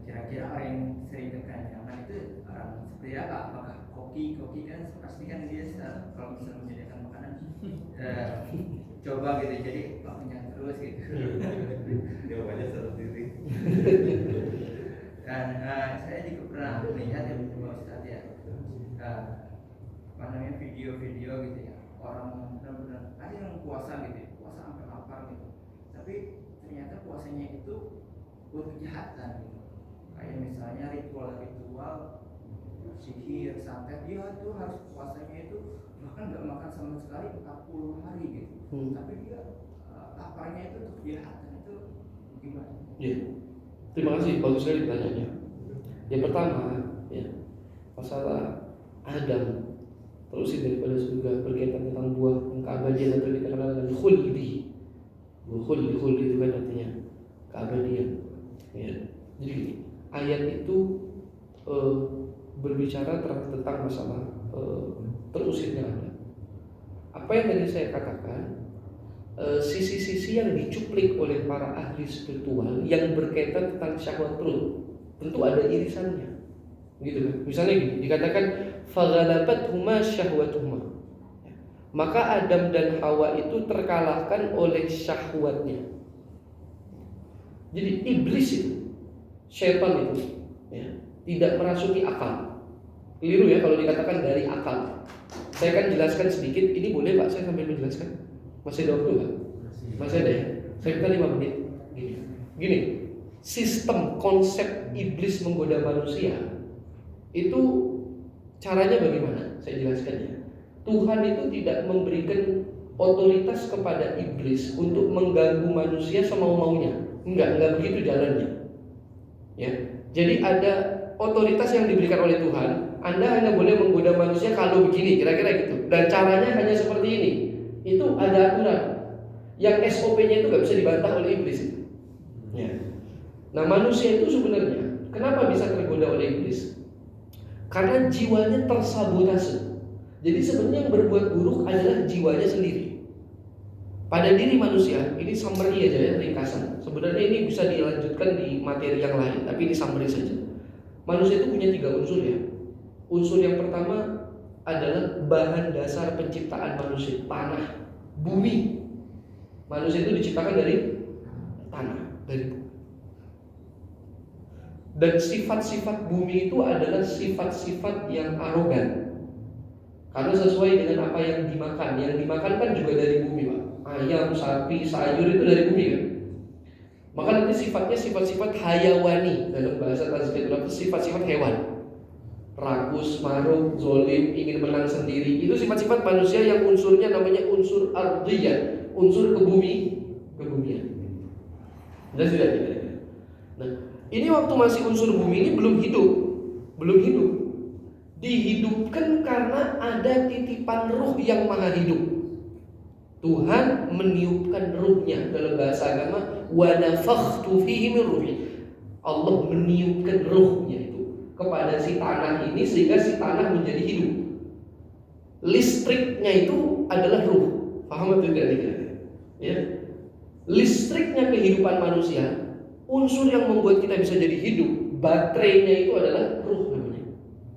kira-kira orang yang sering kekenyangan itu orang seperti apa? Apakah koki kan pasti kan dia kalau misalnya menyediakan makanan coba gitu, jadi kenyang terus gitu. Jawabannya seperti itu. Dan saya juga pernah melihat ya Ustaz ya, video-video gitu ya, orang benar-benar ada yang puasa gitu ya, puasa sampai lapar gitu, tapi ternyata puasanya itu buat kejahatan gitu. Kayak misalnya ritual sihir, santet, dia tuh harus puasanya itu bahkan nggak makan sama sekali 40 hari gitu. Tapi dia laparnya itu untuk kejahatan, itu gimana? Ya. Terima kasih, bagus sekali pertanyaannya. Yang pertama, ya, masalah Adam terusir daripada surga berkaitan tentang buah yang keabadian atau kita kenal dengan khuldi. Khuldi itu kan artinya keabadian. Ya. Jadi gini, ayat itu berbicara tentang masalah terusirnya Adam. Apa yang tadi saya katakan, sisi-sisi yang dicuplik oleh para ahli spiritual yang berkaitan tentang syahwat perut, tentu ada irisannya. Gitu kan? Misalnya gini, dikatakan faghalabathuma syahwatuhuma. Maka Adam dan Hawa itu terkalahkan oleh syahwatnya. Jadi iblis itu, syaitan itu, ya, tidak merasuki akal. Keliru ya kalau dikatakan dari akal. Saya akan jelaskan sedikit. Ini boleh Pak saya sambil menjelaskan? Masih ada waktu nggak? Masih ada ya? Saya minta 5 menit. Gini, sistem konsep iblis menggoda manusia itu caranya bagaimana? Saya jelaskan ya. Tuhan itu tidak memberikan otoritas kepada iblis untuk mengganggu manusia semau-maunya. Enggak begitu jalannya. Ya. Jadi ada otoritas yang diberikan oleh Tuhan. Anda hanya boleh menggoda manusia kalau begini, kira-kira gitu. Dan caranya hanya seperti ini. Itu ada aturan. Yang SOP-nya itu nggak bisa dibantah oleh iblis. Ya. Nah, manusia itu sebenarnya kenapa bisa tergoda oleh iblis? Karena jiwanya tersabotase. Jadi sebenarnya yang berbuat buruk adalah jiwanya sendiri. Pada diri manusia, ini summary aja ya, ringkasan. Sebenarnya ini bisa dilanjutkan di materi yang lain, tapi ini summary saja. Manusia itu punya 3 unsur ya. Unsur yang pertama adalah bahan dasar penciptaan manusia, tanah, bumi. Manusia itu diciptakan dari tanah, dari bumi. Dan sifat-sifat bumi itu adalah sifat-sifat yang arogan. Karena sesuai dengan apa yang dimakan. Yang dimakan kan juga dari bumi Pak. Ayam, sapi, sayur itu dari bumi kan. Maka nanti sifatnya sifat-sifat hayawani. Dalam bahasa Tazkiratul itu sifat-sifat hewan. Rakus, maruk, zolim, ingin menang sendiri. Itu sifat-sifat manusia yang unsurnya namanya unsur ardiyah, unsur kebumian. Dan sudah tidak. Nah, ini waktu masih unsur bumi ini belum hidup. Dihidupkan karena ada titipan ruh yang maha hidup. Tuhan meniupkan ruhnya. Dalam bahasa agama, wa nafakhtu fihi min ruhi. Allah meniupkan ruhnya itu kepada si tanah ini sehingga si tanah menjadi hidup. Listriknya itu adalah ruh. Paham atau tidak? Ya. Listriknya kehidupan manusia, unsur yang membuat kita bisa jadi hidup, baterainya itu adalah ruh namanya.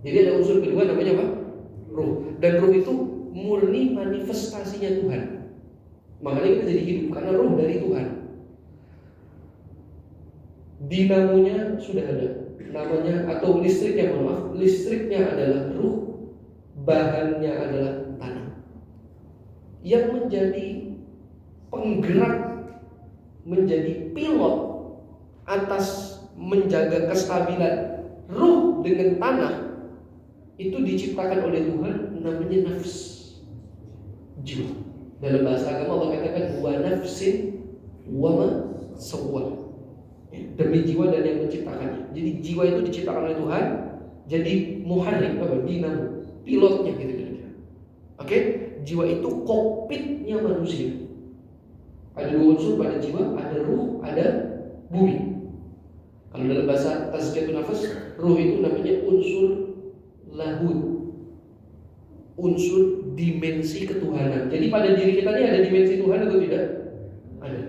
Jadi ada unsur kedua namanya apa? Ruh. Dan ruh itu murni manifestasinya Tuhan. Makanya kita jadi hidup karena ruh dari Tuhan. Dinamonya sudah ada. Namanya atau listriknya, listriknya adalah ruh, bahannya adalah tanah. Yang menjadi penggerak, menjadi pilot atas menjaga kestabilan ruh dengan tanah itu diciptakan oleh Tuhan, namanya nafs, jiwa. Dalam bahasa agama Allah katakan wa nafsin wa ma sawwa. Demi jiwa dan yang menciptakannya. Jadi jiwa itu diciptakan oleh Tuhan, jadi muharrik, dinamo, pilotnya gitu kira-kira. Oke? Jiwa itu kokpitnya manusia. Ada 2 unsur pada jiwa, ada ruh, ada bumi. Kalau dalam bahasa Tazkiyatun Nafas, ruh itu namanya unsur lahud, unsur dimensi ketuhanan. Jadi pada diri kita ini ada dimensi Tuhan atau tidak? Ada.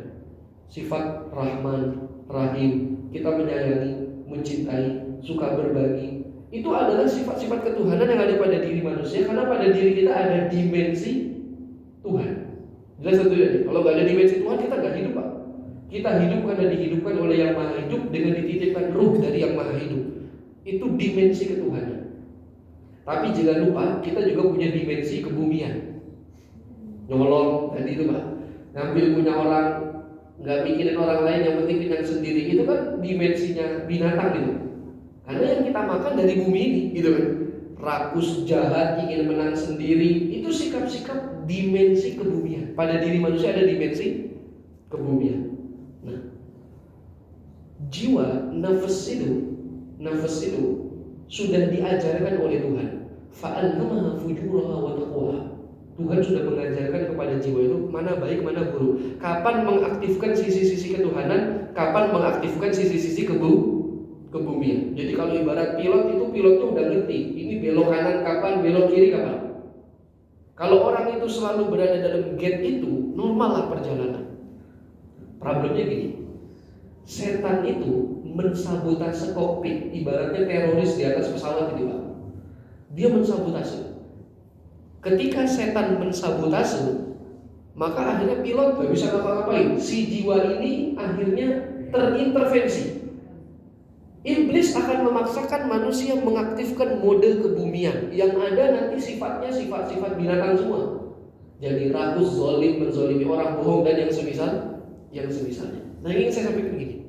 Sifat Rahman, Rahim, kita menyayangi, mencintai, suka berbagi. Itu adalah sifat-sifat ketuhanan yang ada pada diri manusia. Karena pada diri kita ada dimensi Tuhan. Jelas satu ya. Kalau nggak ada dimensi Tuhan kita nggak hidup Pak. Kita hidup karena dihidupkan oleh yang maha hidup dengan dititipkan ruh dari yang maha hidup. Itu dimensi ketuhanan. Tapi jangan lupa kita juga punya dimensi kebumian. Nyolong tadi itu Pak, ngambil punya orang, nggak mikirin orang lain, yang penting kenyang sendiri. Itu kan dimensinya binatang gitu. Karena yang kita makan dari bumi ini, gitu kan. Rakus, jahat, ingin menang sendiri, itu sikap-sikap dimensi kebumian. Pada diri manusia ada dimensi kebumian. Nah, jiwa nafas itu sudah diajarkan oleh Tuhan. Fa'alhamaha fujuraha wa taqwaha. Tuhan sudah mengajarkan kepada jiwa itu mana baik, mana buruk. Kapan mengaktifkan sisi-sisi ketuhanan, kapan mengaktifkan sisi-sisi kebumian. Jadi kalau ibarat pilot itu pilotnya udah ngerti. Ini belok kanan kapan, belok kiri kapan. Kalau orang itu selalu berada dalam gate itu, normal lah perjalanan. Problemnya gini. Setan itu mensabotase kokpit, ibaratnya teroris di atas pesawat itu, Pak. Dia mensabotase. Ketika setan mensabotase, maka akhirnya pilot gak bisa ngapa-ngapain. Si jiwa ini akhirnya terintervensi. Iblis akan memaksakan manusia mengaktifkan mode kebumian yang ada nanti sifatnya sifat-sifat binatang semua. Jadi rakus, zolim, menzolimi orang, bohong dan yang semisalnya. Nah ini saya sampaikan begini.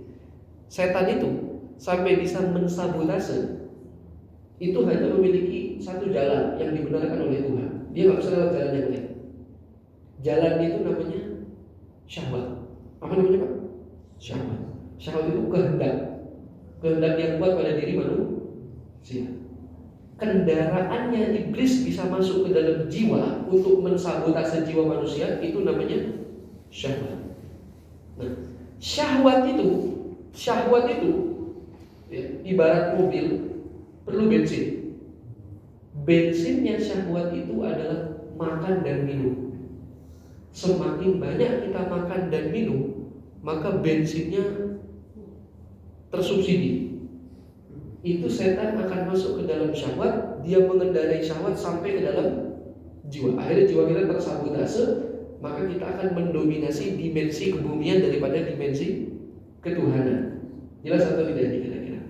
Setan itu sampai bisa mensabotase itu hanya memiliki satu jalan yang dibenarkan oleh Tuhan. Dia nggak bisa lewat jalan yang lain. Jalan itu namanya syahwat. Apa namanya, Pak? Syahwat. Syahwat itu kehendak yang kuat pada diri manusia. Kendaraannya iblis bisa masuk ke dalam jiwa untuk mensabotase jiwa manusia, itu namanya syahwat. Nah, syahwat itu ya, ibarat mobil perlu bensin. Bensinnya syahwat itu adalah makan dan minum. Semakin banyak kita makan dan minum, maka bensinnya tersubsidi. Itu setan akan masuk ke dalam syahwat, dia mengendarai syahwat sampai ke dalam jiwa. Akhirnya jiwa kita tersabotase, maka kita akan mendominasi dimensi kebumian daripada dimensi ketuhanan. Jelas atau tidak ini kira-kira?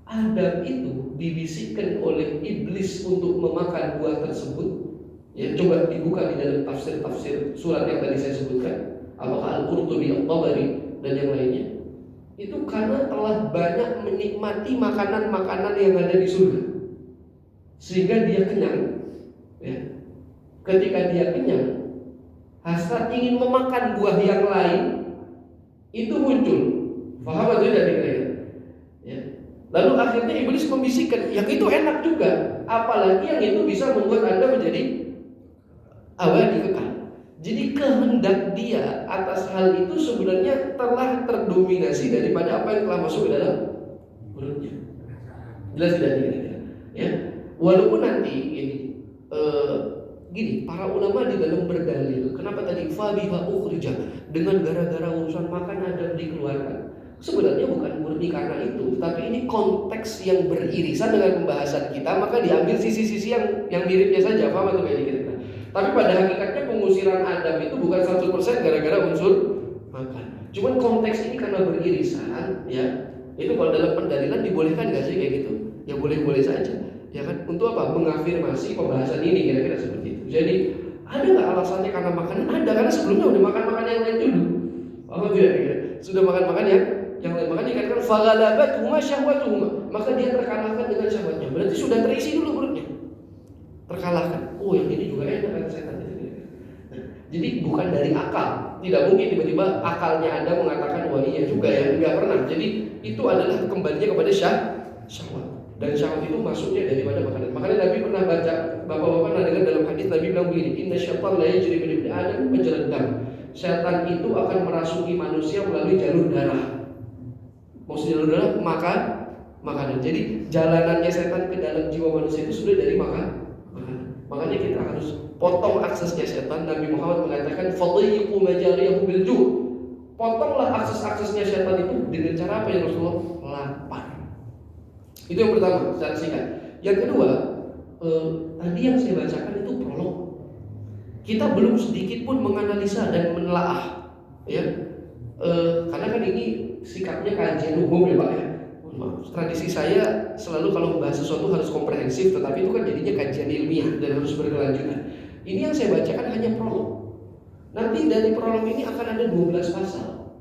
Adam itu dibisikkan oleh iblis untuk memakan buah tersebut. Ya, coba dibuka di dalam tafsir-tafsir surat yang tadi saya sebutkan, apakah Al-Qurtubi, At-Tabari dan yang lainnya. Itu karena telah banyak menikmati makanan-makanan yang ada di surga, sehingga dia kenyang. Ya. Ketika dia kenyang, hasrat ingin memakan buah yang lain itu muncul. Paham atau tidak kira-kira? Ya. Lalu akhirnya iblis membisikkan, yang itu enak juga, apalagi yang itu bisa membuat Anda menjadi abadi kekal. Jadi kehendak dia atas hal itu sebenarnya telah terdominasi daripada apa yang telah masuk ke dalam perutnya. Jelas tidak kira-kira? Ya. Walaupun nanti gini, para ulama di dalam berdalil, kenapa tadi fabiha ukhrija, dengan gara-gara urusan makan Adam dikeluarkan. Sebenarnya bukan murni karena itu, tapi ini konteks yang beririsan dengan pembahasan kita, maka diambil sisi-sisi yang miripnya saja. Paham atau kayak kira-kira? Tapi pada hakikatnya pengusiran Adam itu bukan 100% gara-gara unsur makan. Cuman konteks ini karena beririsan, ya. Itu kalau dalam pendalilan dibolehkan nggak sih kayak gitu? Ya boleh-boleh saja, ya kan? Untuk apa? Mengafirmasi pembahasan ini, kira-kira seperti itu. Jadi ada nggak alasannya karena makanan? Ada, karena sebelumnya udah makan yang lain dulu. Apa tidak? Ya? Sudah makan yang lain. Maka dikatakan faghalabathuma syahwatuhuma, maka dia terkalahkan dengan syahwatnya. Berarti sudah terisi dulu perutnya. Terkalahkan. Oh, yang ini juga enak kata setan. Nah, jadi bukan dari akal. Tidak mungkin tiba-tiba akalnya Anda mengatakan wah iya juga ya, enggak pernah. Jadi itu adalah kembalinya kepada syahwat. Dan syahwat itu masuknya daripada makanan. Makanya Nabi pernah baca, bapak-bapak pernah dengar dalam hadis Nabi bilang begini, inna syaitan la yajri min ibni Adam majrad dam. Setan itu akan merasuki manusia melalui jalur darah. Maksudnya jalur darah makanan. Jadi jalanannya setan ke dalam jiwa manusia itu sudah dari makanan. Makanya kita harus potong aksesnya setan. Nabi Muhammad mengatakan fadhiqu majariyahu bil ju'. Potonglah akses-aksesnya setan itu dengan cara apa ya Rasulullah? Lapar. Itu yang pertama secara singkat. Yang kedua, tadi yang saya bacakan itu prolog. Kita belum sedikit pun menganalisa dan menelaah, ya. Karena kan ini sikapnya kajian umum ya Pak ya. Tradisi saya selalu kalau membahas sesuatu harus komprehensif, tetapi itu kan jadinya kajian ilmiah dan harus berkelanjutan. Ini yang saya bacakan hanya prolog. Nanti dari prolog ini akan ada 12 pasal.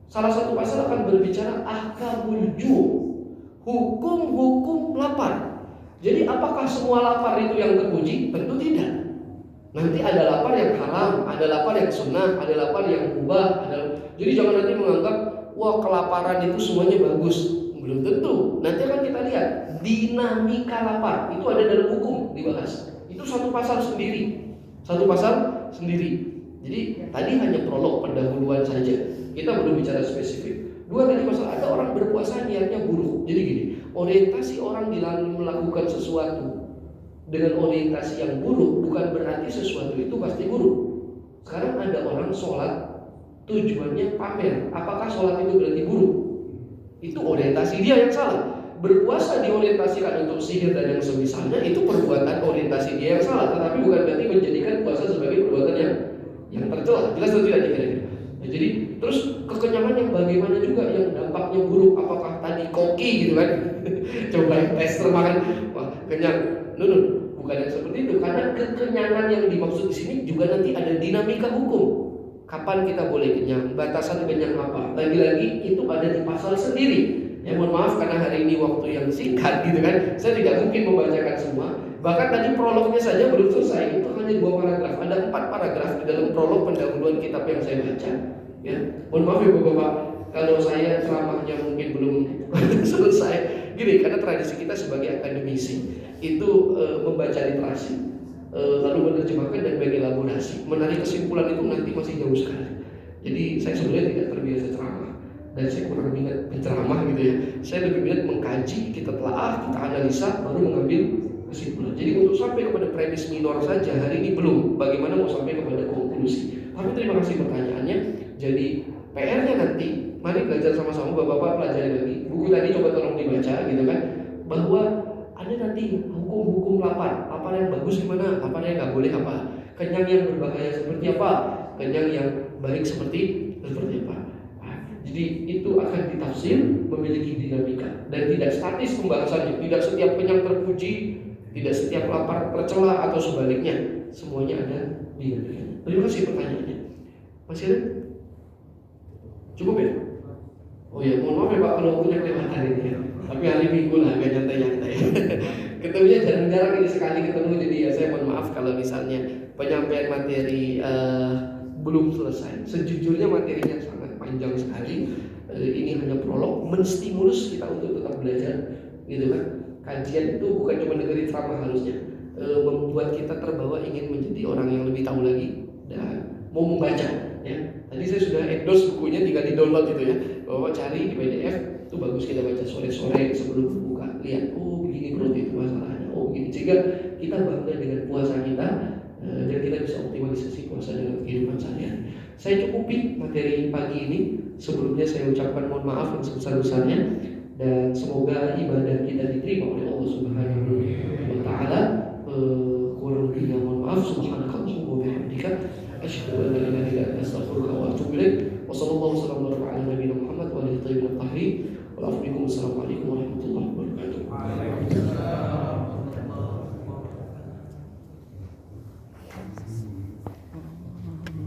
Salah satu pasal akan berbicara ahkamul ju', hukum-hukum lapar. Jadi apakah semua lapar itu yang terpuji? Tentu tidak. Nanti ada lapar yang haram, ada lapar yang sunnah, ada lapar yang mubah. Jadi jangan nanti menganggap wah kelaparan itu semuanya bagus. Belum tentu. Nanti akan kita lihat dinamika lapar itu ada dalam hukum dibahas. Itu satu pasal sendiri. Jadi tadi hanya prolog pendahuluan saja. Kita belum bicara spesifik. Dua tadi pasal ada orang berpuasa niatnya buruk. Jadi gini, orientasi orang dalam melakukan sesuatu dengan orientasi yang buruk bukan berarti sesuatu itu pasti buruk. Sekarang ada orang sholat tujuannya pamer. Apakah sholat itu berarti buruk? Itu orientasi dia yang salah. Berpuasa diorientasikan untuk sihir dan yang semisalnya, itu perbuatan orientasi dia yang salah, tetapi bukan berarti menjadikan puasa sebagai perbuatan yang tercela. Jelas atau tidak kira-kira? Nah, jadi terus kekenyangan yang bagaimana juga yang dampaknya buruk? Apakah tadi koki gitu kan? Coba tester makan, wah kenyang. Bukan yang seperti itu. Karena kekenyangan yang dimaksud di sini juga nanti ada dinamika hukum. Kapan kita boleh kenyang? Batasan kenyang apa? Lagi-lagi itu ada di pasal sendiri. Ya mohon maaf karena hari ini waktu yang singkat gitu kan, saya tidak mungkin membacakan semua. Bahkan tadi prolognya saja belum selesai, itu hanya 2 paragraf. Ada 4 paragraf di dalam prolog pendahuluan kitab yang saya baca. Ya, mohon maaf ya Bapak, kalau saya ceramahnya mungkin belum selesai. Gini, karena tradisi kita sebagai akademisi itu membaca literasi, lalu menerjemahkan dan mengelaborasi. Menarik kesimpulan itu nanti masih jauh sekali. Jadi saya sebenarnya tidak terbiasa ceramah. Dan saya kurang minat penceramah gitu ya. Saya lebih minat mengkaji, kita telaah, kita analisa, baru mengambil kesimpulan. Jadi untuk sampai kepada premis minor saja hari ini belum. Bagaimana mau sampai kepada konklusi? Tapi terima kasih pertanyaannya. Jadi PR-nya nanti, mari belajar sama-sama, bapak-bapak pelajari lagi. Buku tadi coba tolong dibaca gitu kan. Bahwa ada nanti hukum-hukum lapar yang bagus gimana, lapar yang nggak boleh apa, kenyang yang berbahaya seperti apa, kenyang yang baik seperti apa. Jadi itu akan ditafsir memiliki dinamika dan tidak statis pembahasannya. Tidak setiap kenyang terpuji, tidak setiap lapar tercela atau sebaliknya. Semuanya ada dinamika. Terima kasih pertanyaannya. Masih ada? Cukup ya? Oh ya, mohon maaf ya Pak kalau punya kelewatan ini ya. Tapi hari Minggu lah, agak nyantai-nyantai. Ketemunya jarang-jarang ini sekali ketemu, jadi ya saya mohon maaf kalau misalnya penyampaian materi belum selesai. Sejujurnya materinya sangat panjang sekali. Ini hanya prolog, menstimulus kita untuk tetap belajar, gitu kan? Kajian itu bukan cuma dengerin ceramah harusnya, membuat kita terbawa ingin menjadi orang yang lebih tahu lagi dan mau membaca. Ya, tadi saya sudah endorse bukunya, tinggal di download gitu ya. Bapak cari di PDF, itu bagus kita baca sore-sore sebelum berbuka. Lihat, oh begini bro itu masalahnya, oh begini. Sehingga kita bangga dengan puasa kita. Dan kita bisa optimalisasi puasa dalam kehidupan sehari-hari. Saya cukupi materi pagi ini. Sebelumnya saya ucapkan mohon maaf yang sebesar-besarnya dan semoga ibadah kita diterima oleh Allah Subhanahu wa taala. Kurang lebihnya mohon maaf. Subhanakallahumma wa bihamdika asyhadu an la ilaha illa anta astaghfiruka wa atubu ilaik. Wa sallallahu wasallam ala nabiyyina Muhammad wa alihi thayyibil tahirin. Wa assalamualaikum warahmatullahi wabarakatuh.